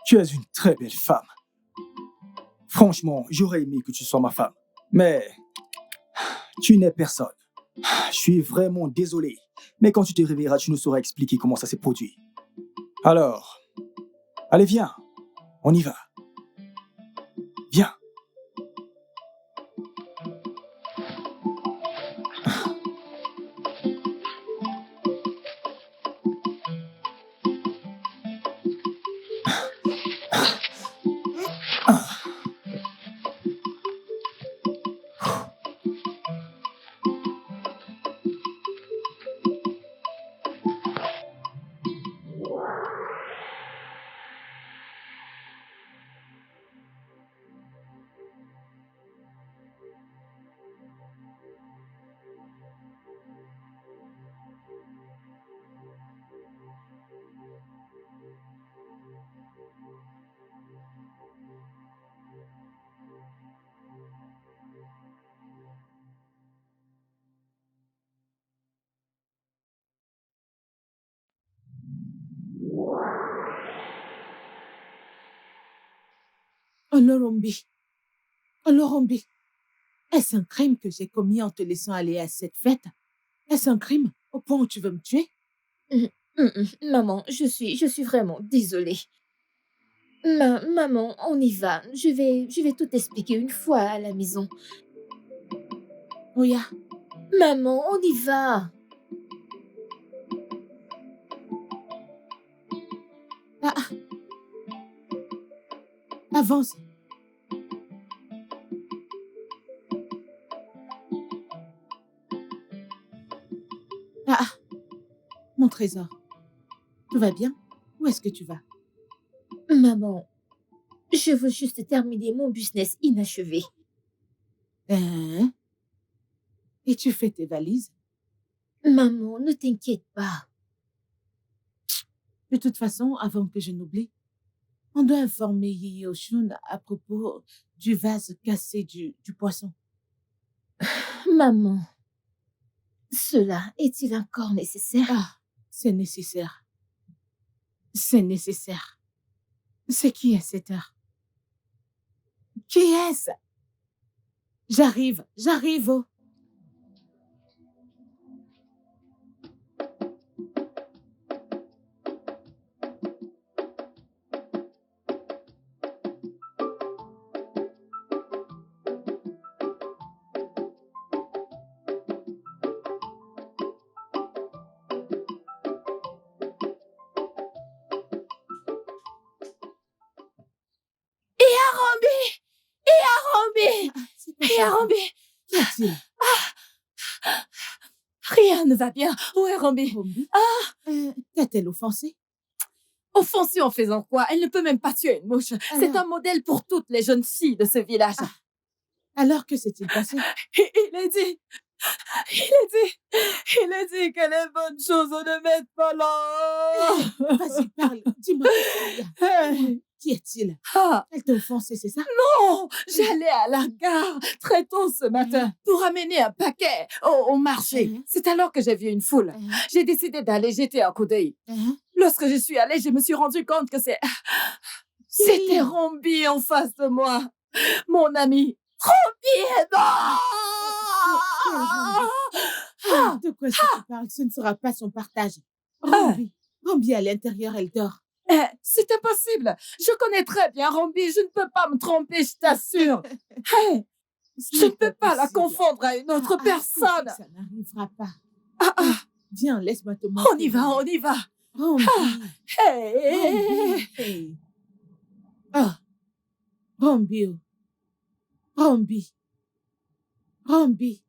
Tu es une très belle femme. Franchement, j'aurais aimé que tu sois ma femme. Mais tu n'es personne. Je suis vraiment désolé. Mais quand tu te réveilleras, tu nous sauras expliquer comment ça s'est produit. Alors, allez, viens. On y va. Viens. Olorombi, Olorombi, est-ce un crime que j'ai commis en te laissant aller à cette fête? Est-ce un crime au point où tu veux me tuer? Maman, je suis vraiment désolée. Maman, on y va. Je vais tout expliquer une fois à la maison. Oya, Maman, on y va. avance. Mon trésor. Tout va bien? Où est-ce que tu vas? Maman, je veux juste terminer mon business inachevé. Hein? Et tu fais tes valises? Maman, ne t'inquiète pas. De toute façon, avant que je n'oublie, on doit informer Yeye Oshun à propos du vase cassé du poisson. Maman, cela est-il encore nécessaire? C'est nécessaire. C'est nécessaire. C'est qui à cette heure? Qui est-ce? J'arrive, oh. Rambi! Qu'y a-t-il? Rien ne va bien. Où est Rambi? T'a-t-elle offensé? Offensée en faisant quoi? Elle ne peut même pas tuer une mouche. C'est un modèle pour toutes les jeunes filles de ce village. Alors que s'est-il passé? Il a dit que les bonnes choses ne mettent pas là. Vas-y, parle. Dis-moi. Qui est-il? Elle t'a offensé, c'est ça? Non, j'allais à la gare très tôt ce matin pour amener un paquet au marché. C'est alors que j'ai vu une foule. J'ai décidé d'aller jeter un coup d'œil. Lorsque je suis allée, je me suis rendu compte que c'était Rambi en face de moi. Mon ami. Rambi est mort! De quoi est-ce que tu parles? Ce ne sera pas son partage. Rambi à l'intérieur, elle dort. C'est impossible. Je connais très bien Rambi. Je ne peux pas me tromper, je t'assure. Je ne peux pas la confondre à une autre personne. Ça n'arrivera pas. Viens, laisse-moi te montrer. On y va. Rambi. Rambi. Rambi. Rambi.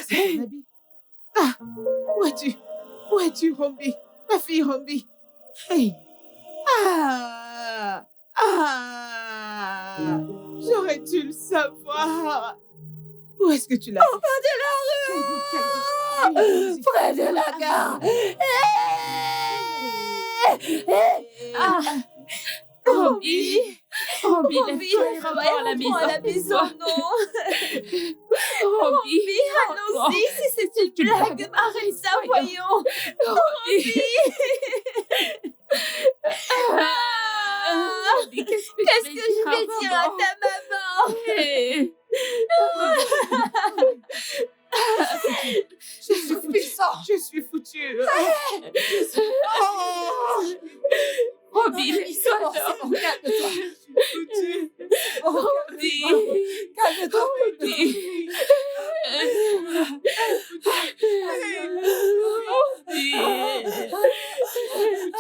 C'est ton habit. Où es-tu, Rambi? Ma fille, Rambi. Hey. J'aurais dû le savoir. Où est-ce que tu l'as? Au bas de la rue. Près de la gare. Rambi. Rombi, Lève-toi et rentre à la maison, non. Rombi, Allons-y, si c'est une blague, arrête ça, voyons. Rombi. Qu'est-ce que je vais dire à ta maman? Je suis foutue. Je suis foutue. Rombi, sois calme-toi. Rombi, calme-toi.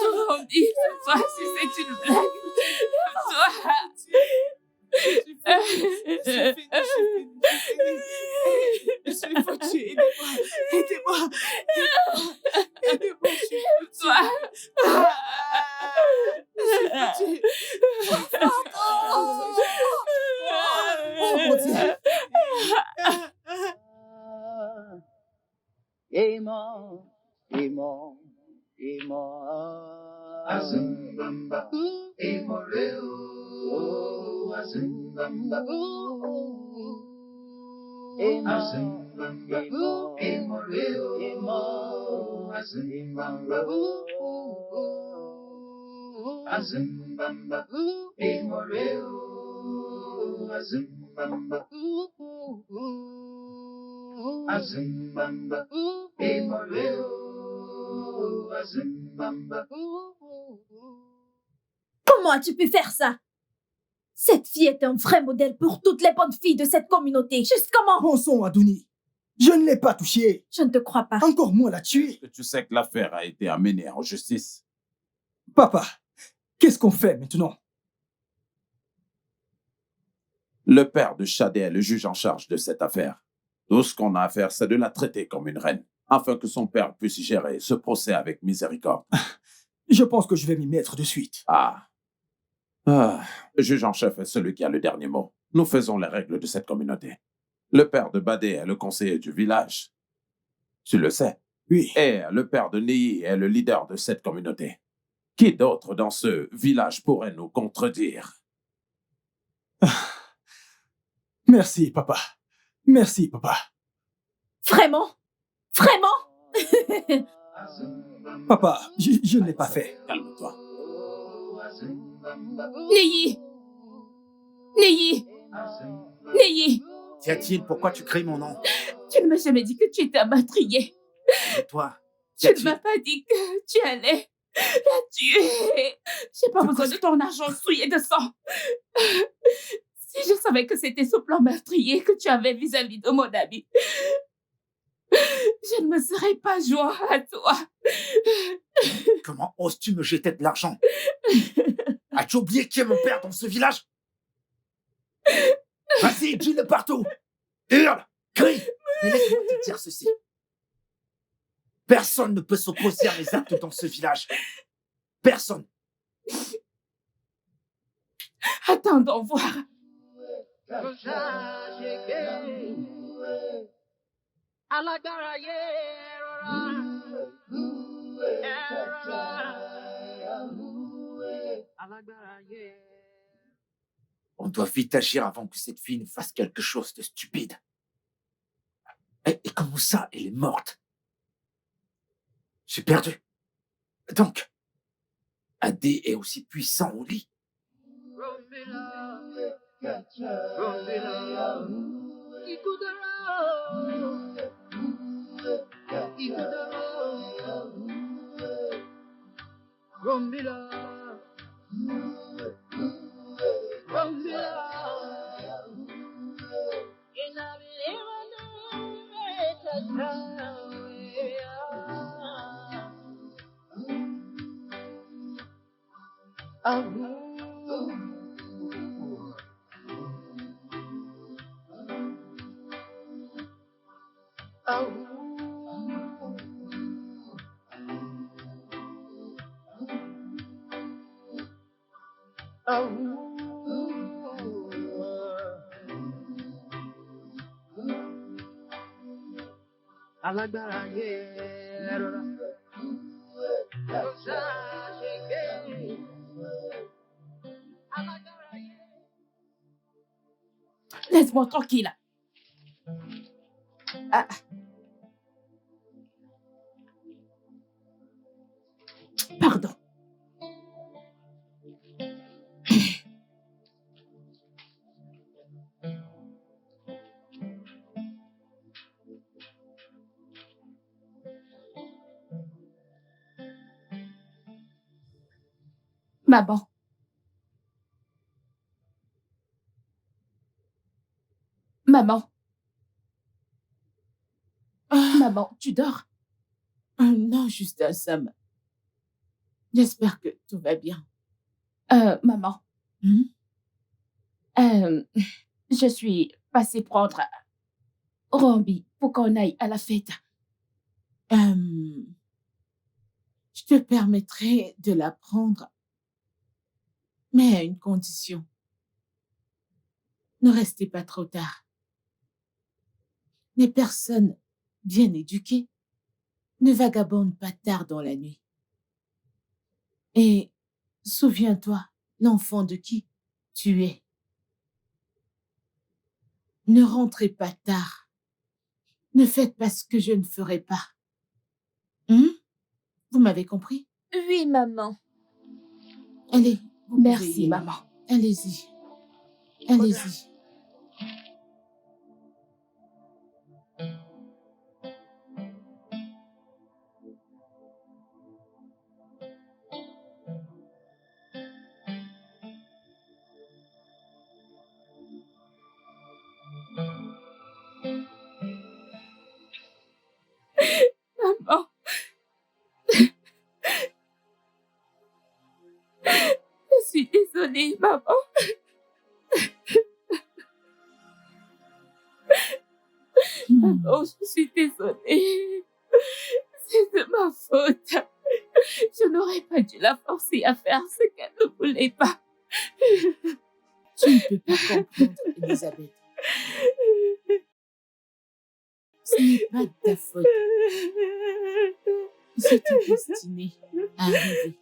Rombi, toi, si c'est une blague, toi. Je suis foutue. Aidez-moi. Aidez-moi, je suis foutue. Toi. Je suis foutue. Oh mon Dieu. Azumbamba, Emoreu, Azumbamba, Azumbamba, Emoreu, Azumbamba, Azumbamba, Emoreu, Azumbamba, Azumbamba, Emoreu, Azumbamba. Comment as-tu pu faire ça? Cette fille est un vrai modèle pour toutes les bonnes filles de cette communauté. Juste comment? Bon sang, Adouni. Je ne l'ai pas touchée. Je ne te crois pas. Encore moins la tuer. Tu sais que l'affaire a été amenée en justice. Papa, qu'est-ce qu'on fait maintenant? Le père de Shadé est le juge en charge de cette affaire. Tout ce qu'on a à faire, c'est de la traiter comme une reine, afin que son père puisse gérer ce procès avec miséricorde. Je pense que je vais m'y mettre de suite. Le juge en chef est celui qui a le dernier mot. Nous faisons les règles de cette communauté. Le père de Badé est le conseiller du village. Tu le sais. Oui. Et le père de Neyi est le leader de cette communauté. Qui d'autre dans ce village pourrait nous contredire? Merci, papa. Merci, papa. Vraiment? Vraiment? Papa, je ne l'ai pas fait. Calme-toi. Neyi! Neyi! Neyi! Qu'y a-t-il? Pourquoi tu cries mon nom? Tu ne m'as jamais dit que tu étais un meurtrier. Et toi? Tu ne m'as pas dit que tu allais la tuer. J'ai pas besoin de ton argent souillé de sang. Si je savais que c'était ce plan meurtrier que tu avais vis-à-vis de mon ami, je ne me serais pas joint à toi. Comment oses-tu me jeter de l'argent? As-tu oublié qui est mon père dans ce village? Vas-y, dis-le partout. Hurle, crie. Mais laisse-moi te dire ceci. Personne ne peut s'opposer à mes actes dans ce village. Personne. Attendons voir. On doit vite agir avant que cette fille ne fasse quelque chose de stupide. Et comment ça, elle est morte? J'ai perdu. Donc, Adé est aussi puissant au lit. Alágbára yẹ rọra. Ó ṣáà ṣe gbé. Alágbára yẹ. Laisse-moi tranquille. Ah. Pardon. Maman. Maman. Maman, tu dors? Non, juste Sam. J'espère que tout va bien. Maman. Je suis passée prendre Rambi pour qu'on aille à la fête. Je te permettrai de la prendre, mais à une condition. Ne restez pas trop tard. Les personnes bien éduquées ne vagabondent pas tard dans la nuit. Et souviens-toi, l'enfant de qui tu es. Ne rentrez pas tard. Ne faites pas ce que je ne ferai pas. Vous m'avez compris? Oui, maman. Allez, merci, maman. Allez-y. Allez-y. Maman. Je suis désolée, maman. Maman, je suis désolée. C'est de ma faute. Je n'aurais pas dû la forcer à faire ce qu'elle ne voulait pas. Tu ne peux pas comprendre, Elisabeth. Ce n'est pas de ta faute. C'était destiné à arriver.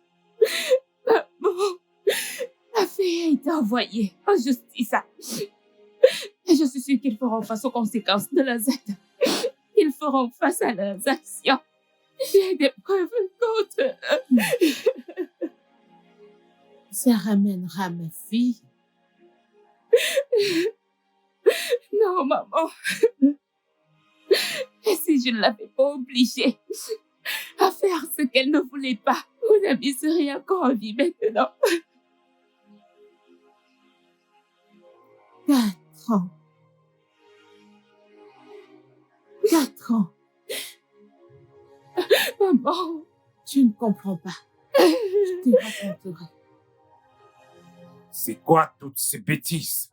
Maman, la fille a été envoyée en justice. Et je suis sûre qu'ils feront face aux conséquences de leurs actes. Ils feront face à leurs actions. J'ai des preuves contre eux. Ça ramènera ma fille. Non, maman. Et si je ne l'avais pas obligée à faire ce qu'elle ne voulait pas, mon amie serait encore en vie maintenant. 4 ans. 4 ans. Maman. Tu ne comprends pas. Je te raconterai. C'est quoi toutes ces bêtises?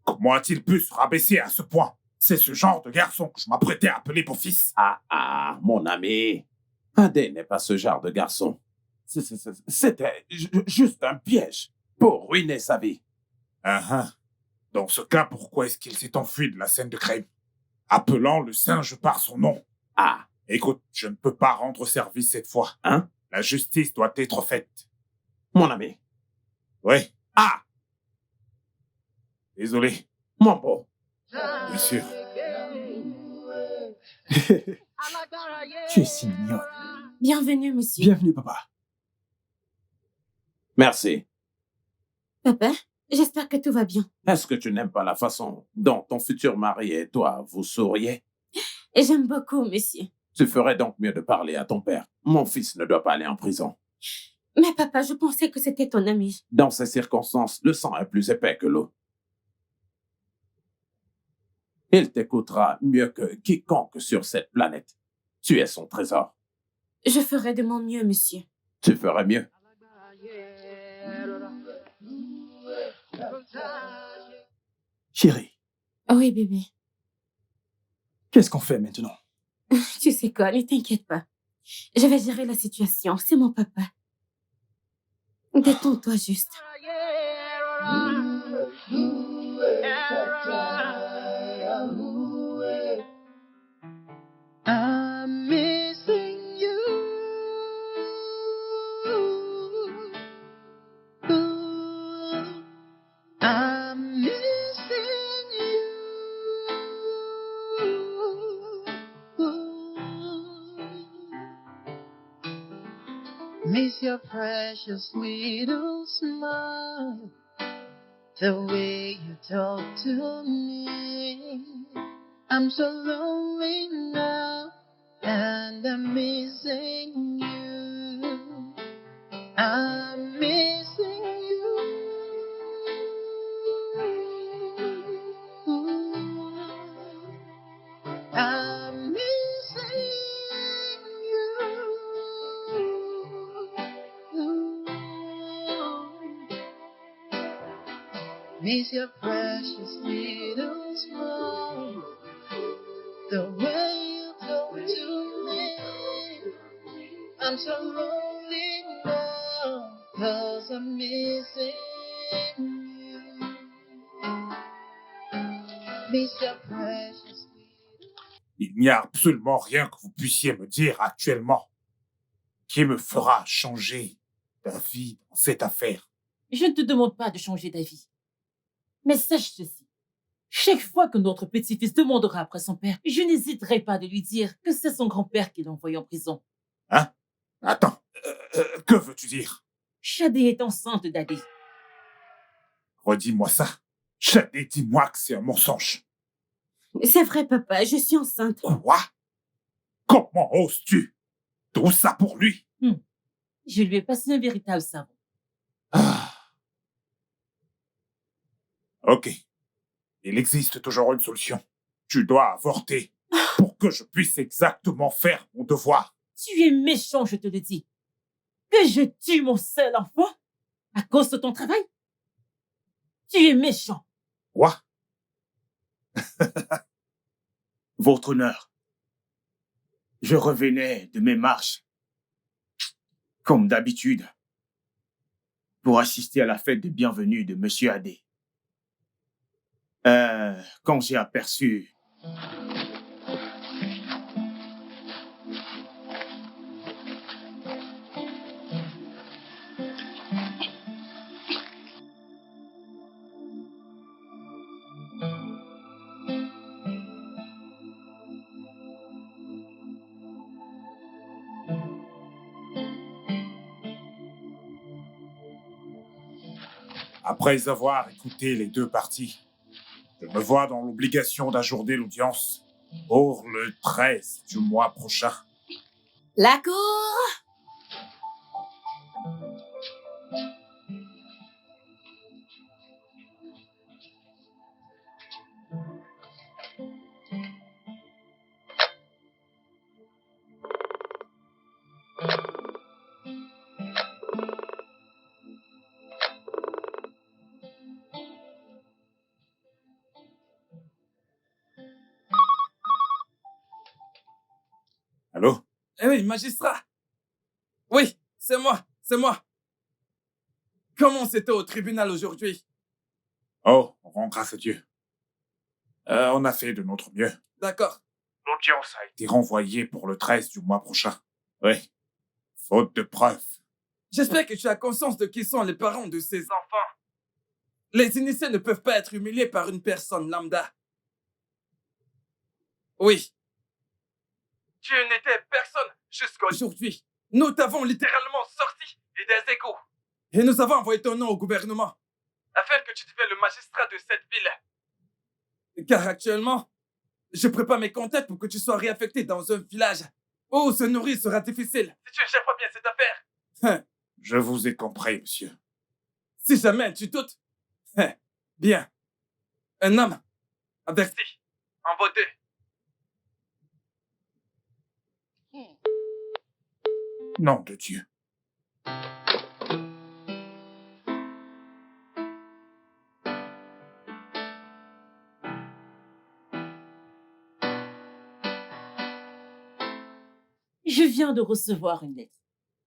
Comment a-t-il pu se rabaisser à ce point? C'est ce genre de garçon que je m'apprêtais à appeler beau-fils. Mon ami. Adé n'est pas ce genre de garçon. C'était juste un piège pour ruiner sa vie. Dans ce cas, pourquoi est-ce qu'il s'est enfui de la scène de crime, appelant le singe par son nom? Écoute, je ne peux pas rendre service cette fois. La justice doit être faite. Mon ami. Oui. Désolé. Mon beau. Bien sûr. Tu es si mignonne. Bienvenue, monsieur. Bienvenue, papa. Merci. Papa, j'espère que tout va bien. Est-ce que tu n'aimes pas la façon dont ton futur mari et toi vous souriez? Et j'aime beaucoup, monsieur. Tu ferais donc mieux de parler à ton père. Mon fils ne doit pas aller en prison. Mais papa, je pensais que c'était ton ami. Dans ces circonstances, le sang est plus épais que l'eau. Il t'écoutera mieux que quiconque sur cette planète. Tu es son trésor. Je ferai de mon mieux, monsieur. Tu ferais mieux. Chérie, Oui, bébé. qu'est-ce qu'on fait maintenant? Tu sais quoi, ne t'inquiète pas. Je vais gérer la situation, c'est mon papa. Détends-toi juste. I'm missing you. I'm missing you. Miss your precious little smile, the way you talk to me. I'm so lonely now, and I'm missing you. I'm missing you. I'm missing you. Miss your precious little smile, the way you talk to me. I'm so lonely now, 'cause I'm missing you. Miss your precious little... Il n'y a absolument rien que vous puissiez me dire actuellement qui me fera changer d'avis dans cette affaire. Je ne te demande pas de changer d'avis. Mais sache ceci. Chaque fois que notre petit-fils demandera après son père, je n'hésiterai pas de lui dire que c'est son grand-père qui l'a envoyé en prison. Hein? Attends, que veux-tu dire? Shadé est enceinte d'Adi. Redis-moi ça. Shadé, dis-moi que c'est un mensonge. C'est vrai, papa, je suis enceinte. Quoi? Comment oses-tu? Tout ça pour lui? Je lui ai passé un véritable savon. Ok. Il existe toujours une solution. Tu dois avorter pour que je puisse exactement faire mon devoir. Tu es méchant, je te le dis. Que je tue mon seul enfant à cause de ton travail? Tu es méchant. Quoi? Votre honneur, je revenais de mes marches, comme d'habitude, pour assister à la fête de bienvenue de Monsieur Adé. Quand j'ai aperçu... Après avoir écouté les deux parties, je me vois dans l'obligation d'ajourner l'audience pour le 13 du mois prochain. La cour! Allô? Eh oui, magistrat. Oui, c'est moi. Comment c'était au tribunal aujourd'hui? Oh, on rend grâce à Dieu. On a fait de notre mieux. D'accord. L'audience a été renvoyée pour le 13 du mois prochain. Oui. Faute de preuves. J'espère que tu as conscience de qui sont les parents de ces enfants. Les initiés ne peuvent pas être humiliés par une personne lambda. Oui. Tu n'étais personne jusqu'à aujourd'hui. Nous t'avons littéralement sorti des égouts. Et nous avons envoyé ton nom au gouvernement afin que tu deviennes le magistrat de cette ville. Car actuellement, je prépare mes contacts pour que tu sois réaffecté dans un village où se nourrir sera difficile. Si tu ne gères pas bien cette affaire. Je vous ai compris, monsieur. Si jamais tu doutes, bien. Un homme averti en vaut deux. Nom de Dieu. Je viens de recevoir une lettre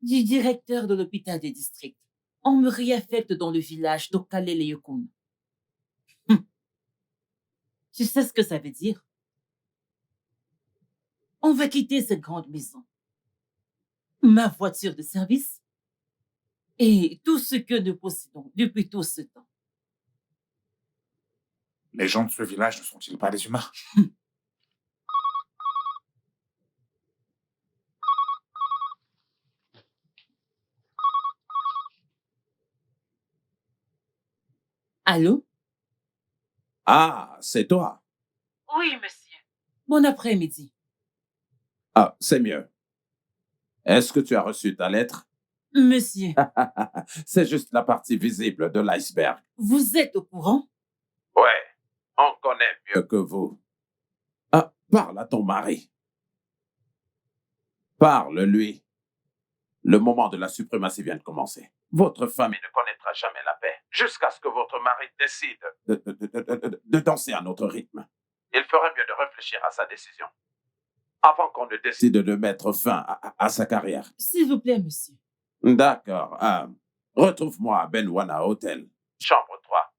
du directeur de l'hôpital des districts. On me réaffecte dans le village d'Okaleleyokun. Tu sais ce que ça veut dire? On va quitter cette grande maison, ma voiture de service et tout ce que nous possédons depuis tout ce temps. Les gens de ce village ne sont-ils pas des humains? Allô? Ah, c'est toi. Oui, monsieur. Bon après-midi. Ah, c'est mieux. Est-ce que tu as reçu ta lettre? Monsieur, C'est juste la partie visible de l'iceberg. vous êtes au courant? Ouais, on connaît mieux que vous. Ah, parle à ton mari. Parle-lui. Le moment de la suprématie vient de commencer. Votre famille ne connaîtra jamais la paix jusqu'à ce que votre mari décide de danser à notre rythme. Il ferait mieux de réfléchir à sa décision avant qu'on ne décide de mettre fin à sa carrière. S'il vous plaît, monsieur. D'accord. Retrouve-moi à Benwana Hotel, chambre 3.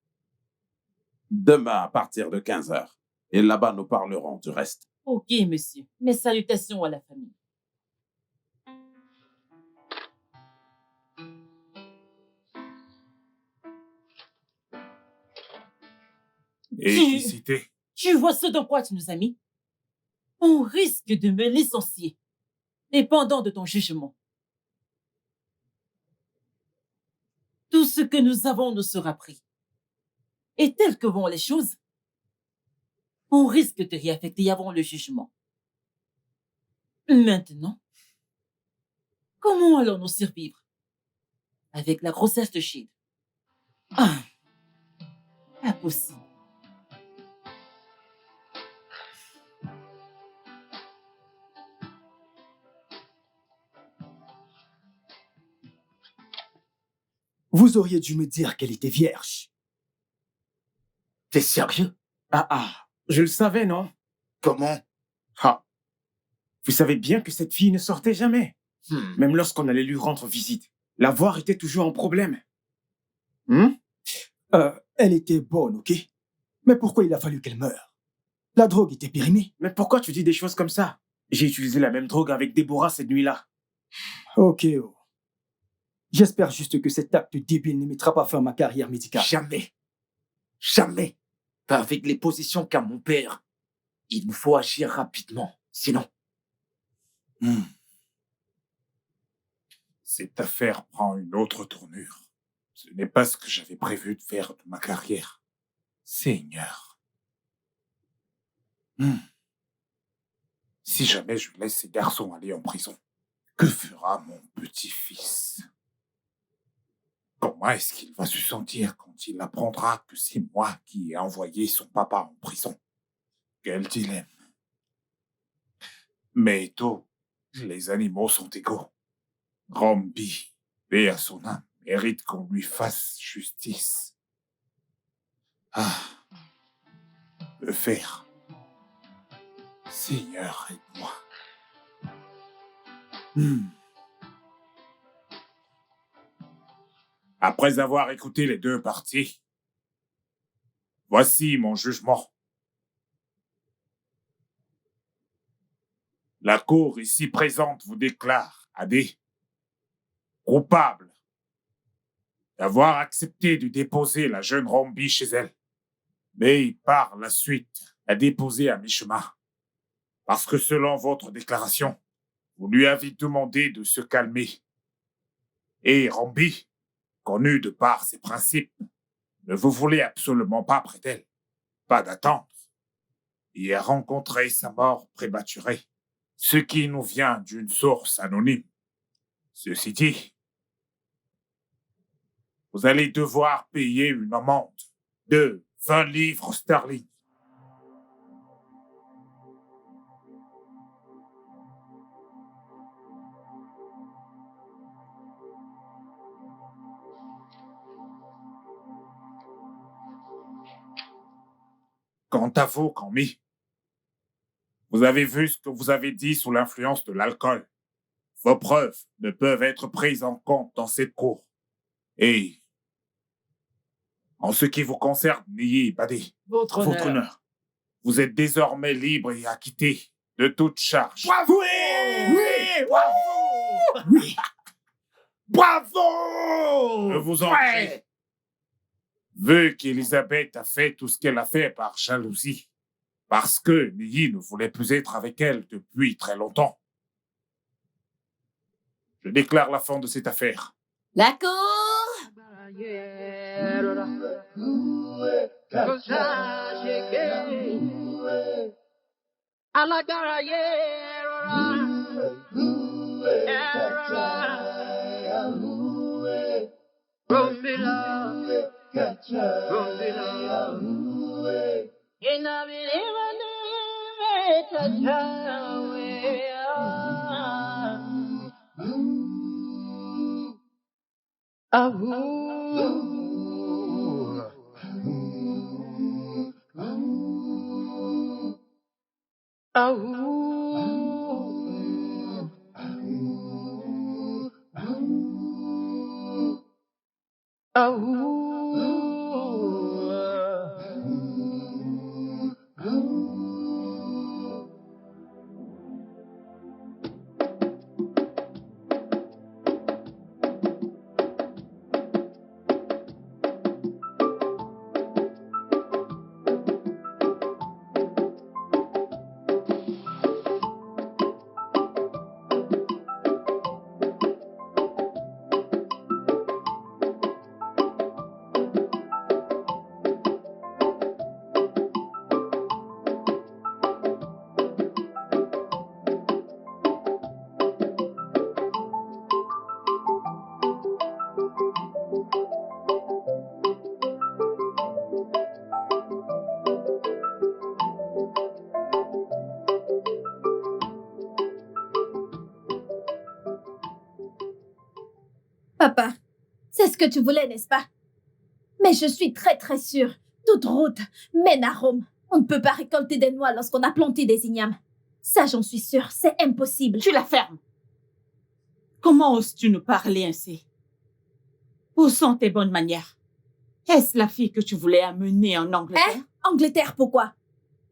Demain à partir de 15h. Et là-bas, nous parlerons du reste. Ok, monsieur. Mes salutations à la famille. Électricité. Tu vois ce dans quoi tu nous as mis? On risque de me licencier, dépendant de ton jugement. Tout ce que nous avons nous sera pris. Et tel que vont les choses, on risque de réaffecter avant le jugement. Maintenant, comment allons-nous survivre avec la grossesse de Shid? Ah, pas possible. Vous auriez dû me dire qu'elle était vierge. T'es sérieux? Je le savais, non? Comment? Ah, vous savez bien que cette fille ne sortait jamais. Même lorsqu'on allait lui rendre visite. La voir était toujours un problème. Elle était bonne, ok? Mais pourquoi il a fallu qu'elle meure? La drogue était périmée. Mais pourquoi tu dis des choses comme ça? J'ai utilisé la même drogue avec Déborah cette nuit-là. Ok, oh. J'espère juste que cet acte débile ne mettra pas fin à ma carrière médicale. Jamais. Jamais. Pas avec les positions qu'a mon père. Il nous faut agir rapidement. Sinon... Cette affaire prend une autre tournure. Ce n'est pas ce que j'avais prévu de faire de ma carrière. Seigneur. Si jamais je laisse ces garçons aller en prison, que fera mon petit-fils? Comment est-ce qu'il va se sentir quand il apprendra que c'est moi qui ai envoyé son papa en prison? Quel dilemme. Mais tôt, les animaux sont égaux. Rombi, paix à son âme, mérite qu'on lui fasse justice. Que faire? Seigneur, aide-moi. Après avoir écouté les deux parties, voici mon jugement. La cour ici présente vous déclare, Adé, coupable d'avoir accepté de déposer la jeune Rombi chez elle, mais par la suite la déposer à mi-chemin. Parce que selon votre déclaration, vous lui avez demandé de se calmer. Et Rombi, connue de par ses principes, ne vous voulez absolument pas près d'elle, pas d'attente, et a rencontré sa mort prématurée, ce qui nous vient d'une source anonyme. Ceci dit, vous allez devoir payer une amende de 20 livres sterling. Quant à vous, Camille, vous avez vu ce que vous avez dit sous l'influence de l'alcool. Vos preuves ne peuvent être prises en compte dans cette cour. Et en ce qui vous concerne, Niyi Badé, Votre honneur. Vous êtes désormais libre et acquitté de toute charge. Bravo! Oui! Bravo! Oui! Bravo! Je vous en prie. Ouais. Vu qu'Elisabeth a fait tout ce qu'elle a fait par jalousie, parce que Niyi ne voulait plus être avec elle depuis très longtemps, je déclare la fin de cette affaire. La cour Alágbára yé rọra. Rumbila. Papa, c'est ce que tu voulais, n'est-ce pas? Mais je suis très très sûre. Toute route mène à Rome. On ne peut pas récolter des noix lorsqu'on a planté des ignames. Ça, j'en suis sûre, c'est impossible. Tu la fermes. Comment oses-tu nous parler ainsi? Où sont tes bonnes manières? Est-ce la fille que tu voulais amener en Angleterre? Hein? Angleterre, pourquoi?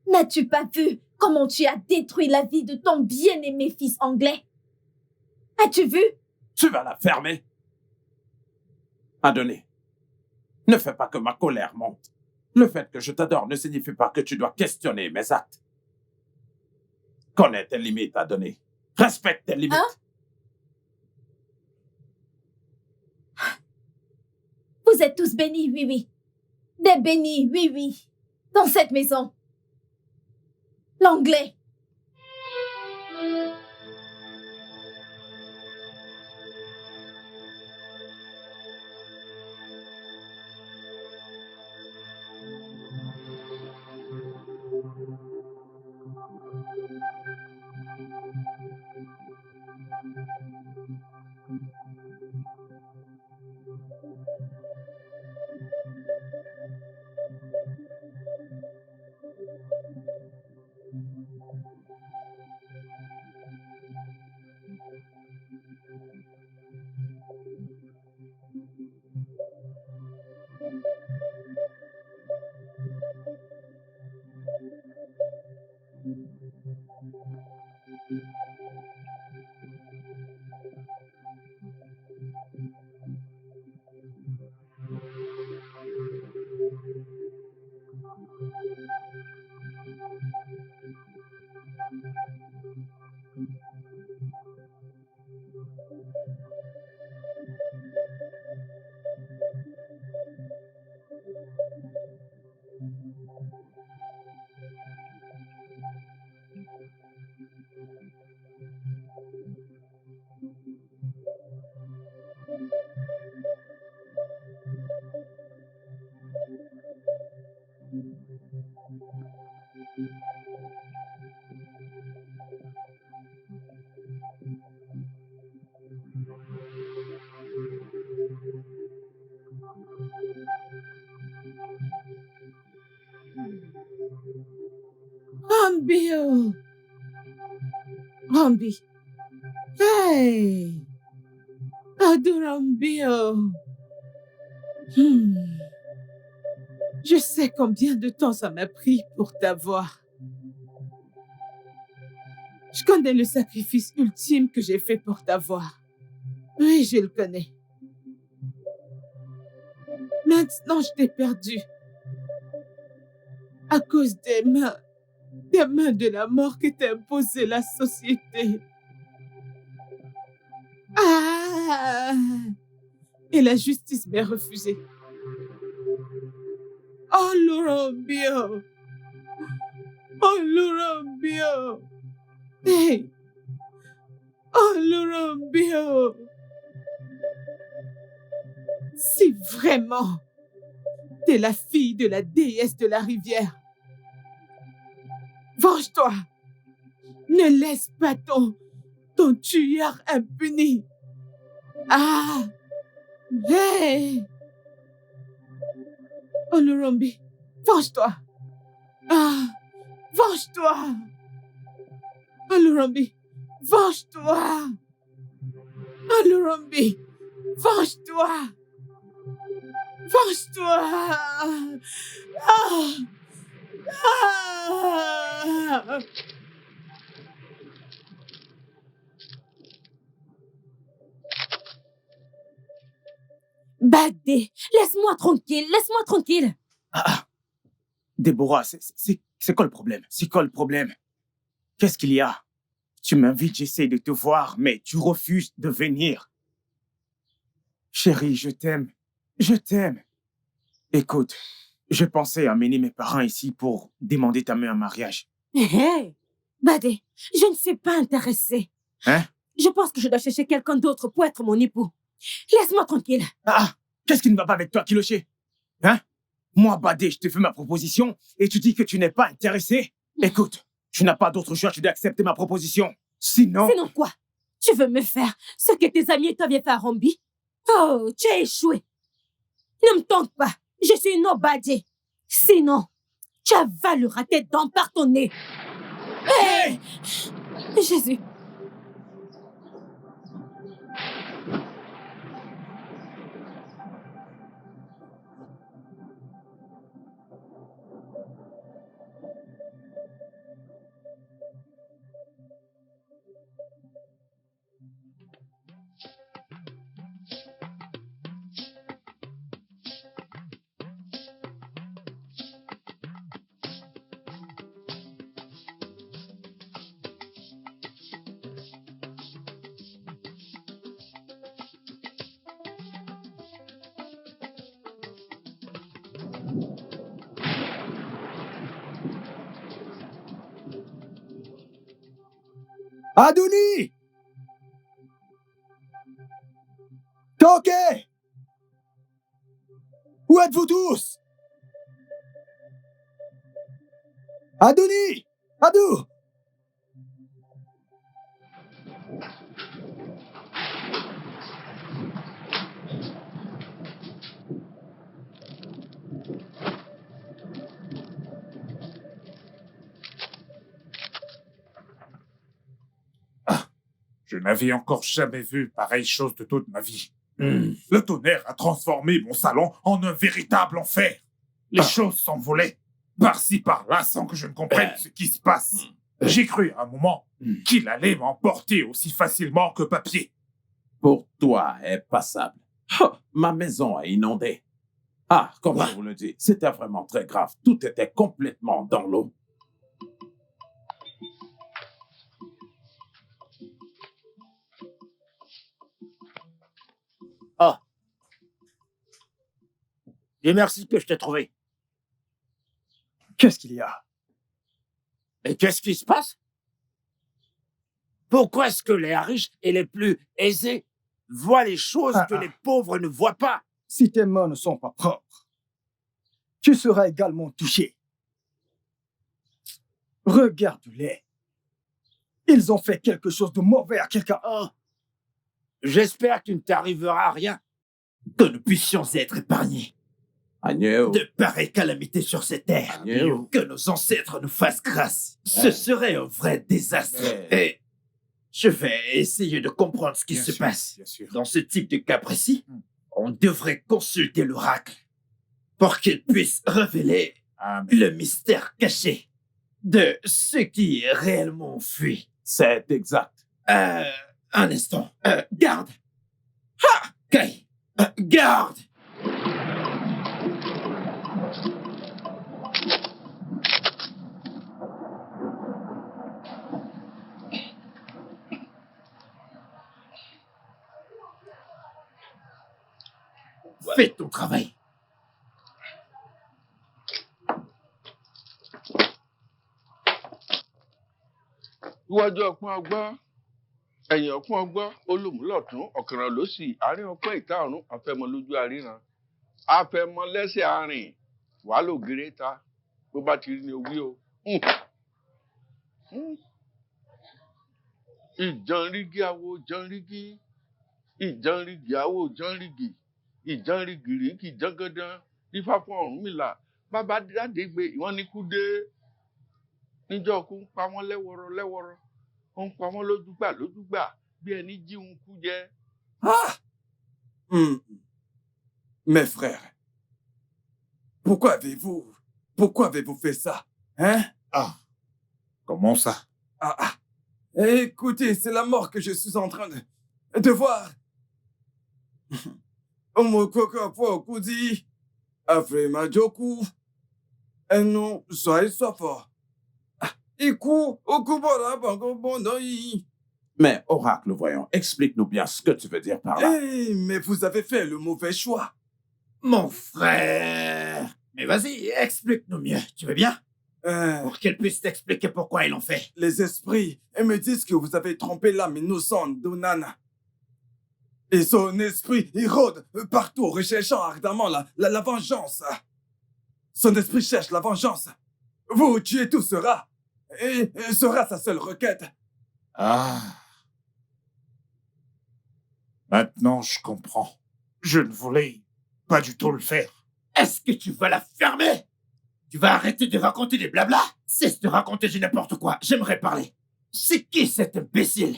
N'as-tu pas vu comment tu as détruit la vie de ton bien-aimé fils anglais? As-tu vu? Tu vas la fermer. Adoné, ne fais pas que ma colère monte. Le fait que je t'adore ne signifie pas que tu dois questionner mes actes. Connais tes limites, Adoné. Respecte tes limites. Vous êtes tous bénis, oui, oui. Des bénis, oui, oui. Dans cette maison. L'anglais. Rambio! Rambi! Hey! Adorambio! Je sais combien de temps ça m'a pris pour t'avoir. Je connais le sacrifice ultime que j'ai fait pour t'avoir. Oui, je le connais. Maintenant, je t'ai perdu. À cause des mains de la mort que t'a imposée la société. Ah! Et la justice m'est refusée. Oh, Laurent Bio. Oh, Laurent Bio. Hey. Oh, Laurent Bio. Si vraiment t'es la fille de la déesse de la rivière, venge-toi. Ne laisse pas ton tueur impuni. Ah! Hey! Oh, Lurambi, venge-toi. Ah! Venge-toi. Oh, Lurambi, venge-toi. Oh, Lurambi, venge-toi. Venge-toi. Ah! Ah! Badé, laisse-moi tranquille, laisse-moi tranquille. Ah, Déborah, c'est quoi le problème? C'est quoi le problème? Qu'est-ce qu'il y a? Tu m'invites, j'essaie de te voir, mais tu refuses de venir. Chérie, je t'aime. Je t'aime. Écoute, je pensais amener mes parents ici pour demander ta main en mariage. Hé, Badé, je ne suis pas intéressée. Hein? Je pense que je dois chercher quelqu'un d'autre pour être mon époux. Laisse-moi tranquille. Ah, qu'est-ce qui ne va pas avec toi, Kiloché? Hein? Moi, Badé, je te fais ma proposition et tu dis que tu n'es pas intéressé? Écoute, tu n'as pas d'autre choix, tu dois accepter ma proposition. Sinon... Sinon quoi? Tu veux me faire ce que tes amis t'avaient fait à Rambi? Oh, tu as échoué. Ne me tente pas. Je suis une Badé. Sinon, tu avaleras tes dents par ton nez. Hé! Jésus. Adouni! Toké! Où êtes-vous tous? Adouni! Adou! Je n'avais encore jamais vu pareille chose de toute ma vie. Le tonnerre a transformé mon salon en un véritable enfer. Les choses s'envolaient, par-ci, par-là, sans que je ne comprenne ce qui se passe. J'ai cru à un moment qu'il allait m'emporter aussi facilement que papier. Pour toi, est passable. Oh, ma maison est inondée. Ah, comme je vous le dis, c'était vraiment très grave. Tout était complètement dans l'eau. Oh. Et merci que je t'ai trouvé. Qu'est-ce qu'il y a? Et qu'est-ce qui se passe? Pourquoi est-ce que les riches et les plus aisés voient les choses que les pauvres ne voient pas? Si tes mains ne sont pas propres, tu seras également touché. Regarde-les. Ils ont fait quelque chose de mauvais à quelqu'un. Oh. J'espère qu'il ne t'arrivera rien. Que nous puissions être épargnés. Agneau. De pareilles calamités sur cette terre. Agneau. Que nos ancêtres nous fassent grâce. Ce serait un vrai désastre. Et je vais essayer de comprendre ce qui se passe. Dans ce type de cas précis, on devrait consulter l'oracle pour qu'il puisse révéler le mystère caché de ceux qui réellement fuient. C'est exact. Un instant. Garde. Ha! Kai. Garde. Fais ton travail. Iwájú ọpọ́n ọgbọ́n, ẹ̀yìn ọpọ́n ọgbọ́n, olùmúlọ̀tún, ọ̀kànràn lósì, àárín ọpọ́n ìta ọ̀run, afẹ́mọ lójú àríran. Afẹ́mọ lẹ́sẹ̀ àárín, wàá lò gèrè ta, bó bá ti rí ni owí o. Ìjànrígì àwo jànrígì, ìjànrígì àwo jànrígì, ìjànrígì rígì jàngàndàn, nífà fún Ọ̀rúnmìlà, bàbá dádégbé ìwọ́n ní kú dé. Níjọ́ kú ń pa wọ́n lẹ́wọ̀rọ̀ lẹ́wọ̀rọ̀, ó ń pa wọ́n lójúgbà bí ẹni jí ń kú jẹ. Mes frères, pourquoi avez-vous fait ça? Hein? Ah, comment ça? Écoutez, c'est la mort que je suis en train de voir. Omokoko Pokudi, Afrema Joku, et non, soyez fort. Mais, Oracle, voyons, explique-nous bien ce que tu veux dire par là. Mais vous avez fait le mauvais choix. Mon frère! Mais vas-y, explique-nous mieux, tu veux bien? Pour qu'elle puisse t'expliquer pourquoi ils l'ont fait. Les esprits me disent que vous avez trompé l'âme innocente d'Onana. Et son esprit, il rôde partout, recherchant ardemment la vengeance. Son esprit cherche la vengeance. Vous tuez tout ce rat. Et sera sa seule requête. Maintenant, je comprends. Je ne voulais pas du tout le faire. Est-ce que tu vas la fermer? Tu vas arrêter de raconter des blablas? Cesse de raconter du n'importe quoi. J'aimerais parler. C'est qui cet imbécile?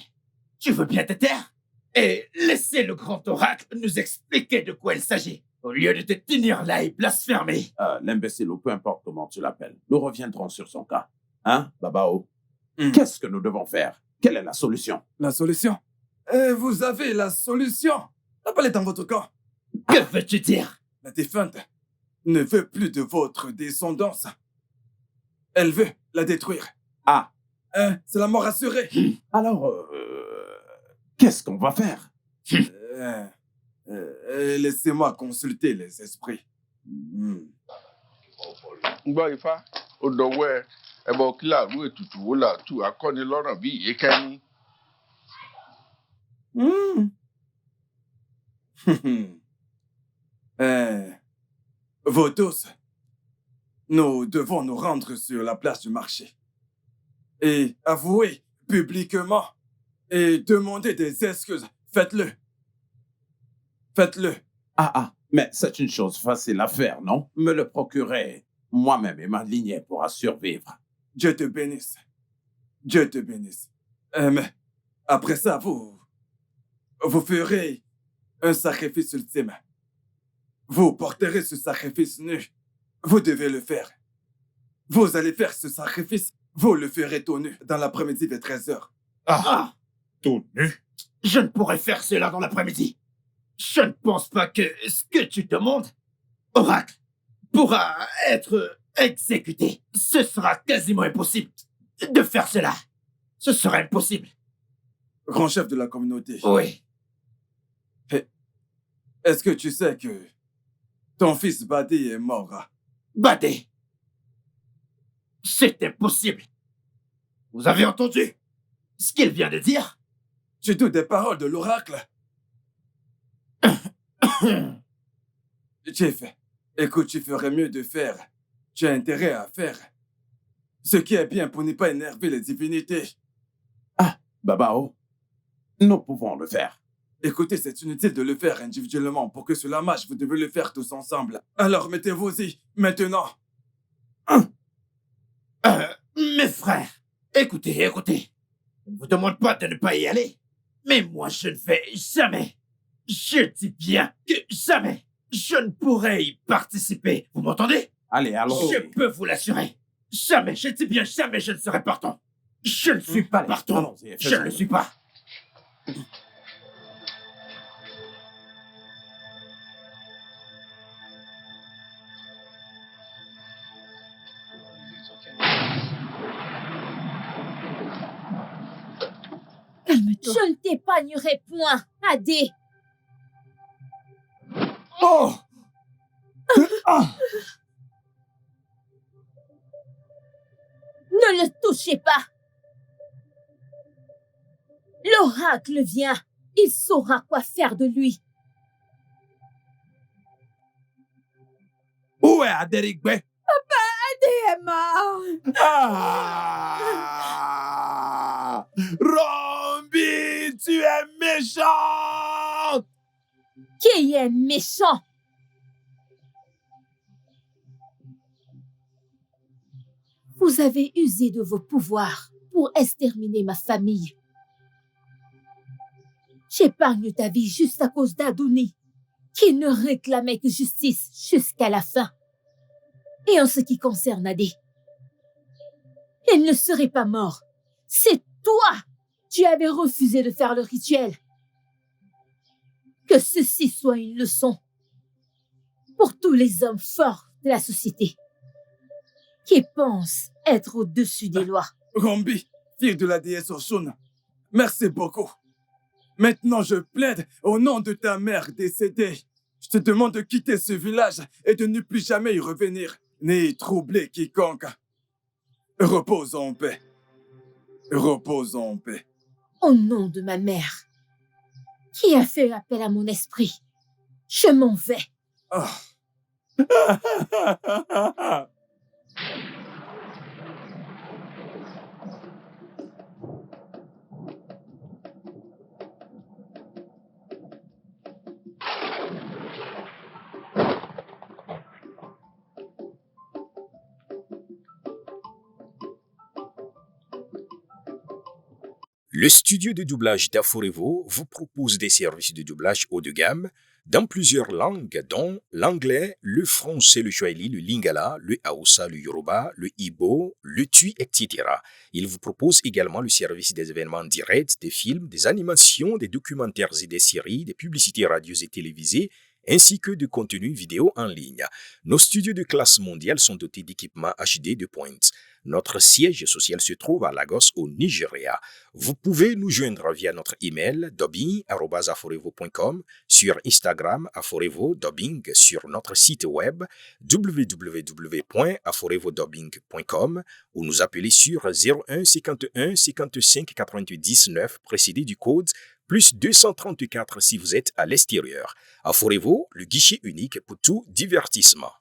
Tu veux bien te taire? Et laisser le grand oracle nous expliquer de quoi il s'agit, au lieu de te tenir là et blasphémer. L'imbécile, ou peu importe comment tu l'appelles, nous reviendrons sur son cas. Hein, Babao? Qu'est-ce que nous devons faire? Quelle est la solution? La solution? Vous avez la solution. La balle est dans votre camp. Que veux-tu dire? La défunte ne veut plus de votre descendance. Elle veut la détruire. C'est la mort assurée. Alors, qu'est-ce qu'on va faire? Laissez-moi consulter les esprits. Gbọ́ Ifá, ó dọwọ́ ẹ, ẹbọ kí làrú ètùtù wo làtú akọ́nilọ́rọ̀ bí ìyékẹ́ni. Vous tous, nous devons nous rendre sur la place du marché et avouer publiquement et demander des excuses. Faites-le. Faites-le. Mais c'est une chose facile à faire, non? Me le procurer moi-même et ma lignée pourra survivre. Dieu te bénisse. Dieu te bénisse. Mais après ça, vous ferez un sacrifice ultime. Vous porterez ce sacrifice nu. Vous devez le faire. Vous allez faire ce sacrifice. Vous le ferez tout nu dans l'après-midi vers 13h. Tout nu? Je ne pourrais faire cela dans l'après-midi. Je ne pense pas que ce que tu demandes, Oracle, pourra être exécuté. Ce sera quasiment impossible de faire cela. Ce sera impossible. Grand chef de la communauté. Oui. Est-ce que tu sais que ton fils Badé est mort? Badé? C'est impossible. Vous avez entendu ce qu'il vient de dire? Tu doutes des paroles de l'oracle? Chief, écoute, tu ferais mieux de faire. Tu as intérêt à faire ce qui est bien pour ne pas énerver les divinités. Babao, nous pouvons le faire. Écoutez, c'est inutile de le faire individuellement. Pour que cela marche, vous devez le faire tous ensemble. Alors mettez-vous-y, maintenant. Mes frères, écoutez. Je ne vous demande pas de ne pas y aller. Mais moi, je ne vais jamais. Je dis bien que jamais. Je ne pourrai y participer. Vous m'entendez? Allez, allons. Je peux vous l'assurer. Jamais, je dis bien jamais je ne serai partant. Je ne suis pas partant. Je ne le suis pas. Calme-toi. Je ne t'épargnerai point, Adé. Ne le touchez pas. L'oracle vient. Il saura quoi faire de lui. Où est Adérigbe? Papa, Adé est mort. Ah! Rombi, tu es méchant! Qui est méchant? Vous avez usé de vos pouvoirs pour exterminer ma famille. J'épargne ta vie juste à cause d'Adouni, qui ne réclamait que justice jusqu'à la fin. Et en ce qui concerne Adé, il ne serait pas mort. C'est toi qui avais refusé de faire le rituel. Que ceci soit une leçon pour tous les hommes forts de la société qui pensent être au-dessus des lois. Rombi, fille de la déesse Oshun, merci beaucoup. Maintenant, je plaide au nom de ta mère décédée. Je te demande de quitter ce village et de ne plus jamais y revenir, ni troubler quiconque. Repose en paix. Repose en paix. Au nom de ma mère, qui a fait appel à mon esprit, je m'en vais. Oh. Le studio de doublage d'Aforevo vous propose des services de doublage haut de gamme dans plusieurs langues, dont l'anglais, le français, le swahili, le lingala, le hausa, le yoruba, le ibo, le tui, etc. Il vous propose également le service des événements directs, des films, des animations, des documentaires et des séries, des publicités radio et télévisées, ainsi que de contenus vidéo en ligne. Nos studios de classe mondiale sont dotés d'équipements HD de pointe. Notre siège social se trouve à Lagos, au Nigeria. Vous pouvez nous joindre via notre email dubbing@aforevo.com, sur Instagram Aforevo Dubbing, sur notre site web www.aforevodubbing.com ou nous appeler sur 01 51 55 88 19 précédé du code plus 234 si vous êtes à l'extérieur. Aforevo, le guichet unique pour tout divertissement.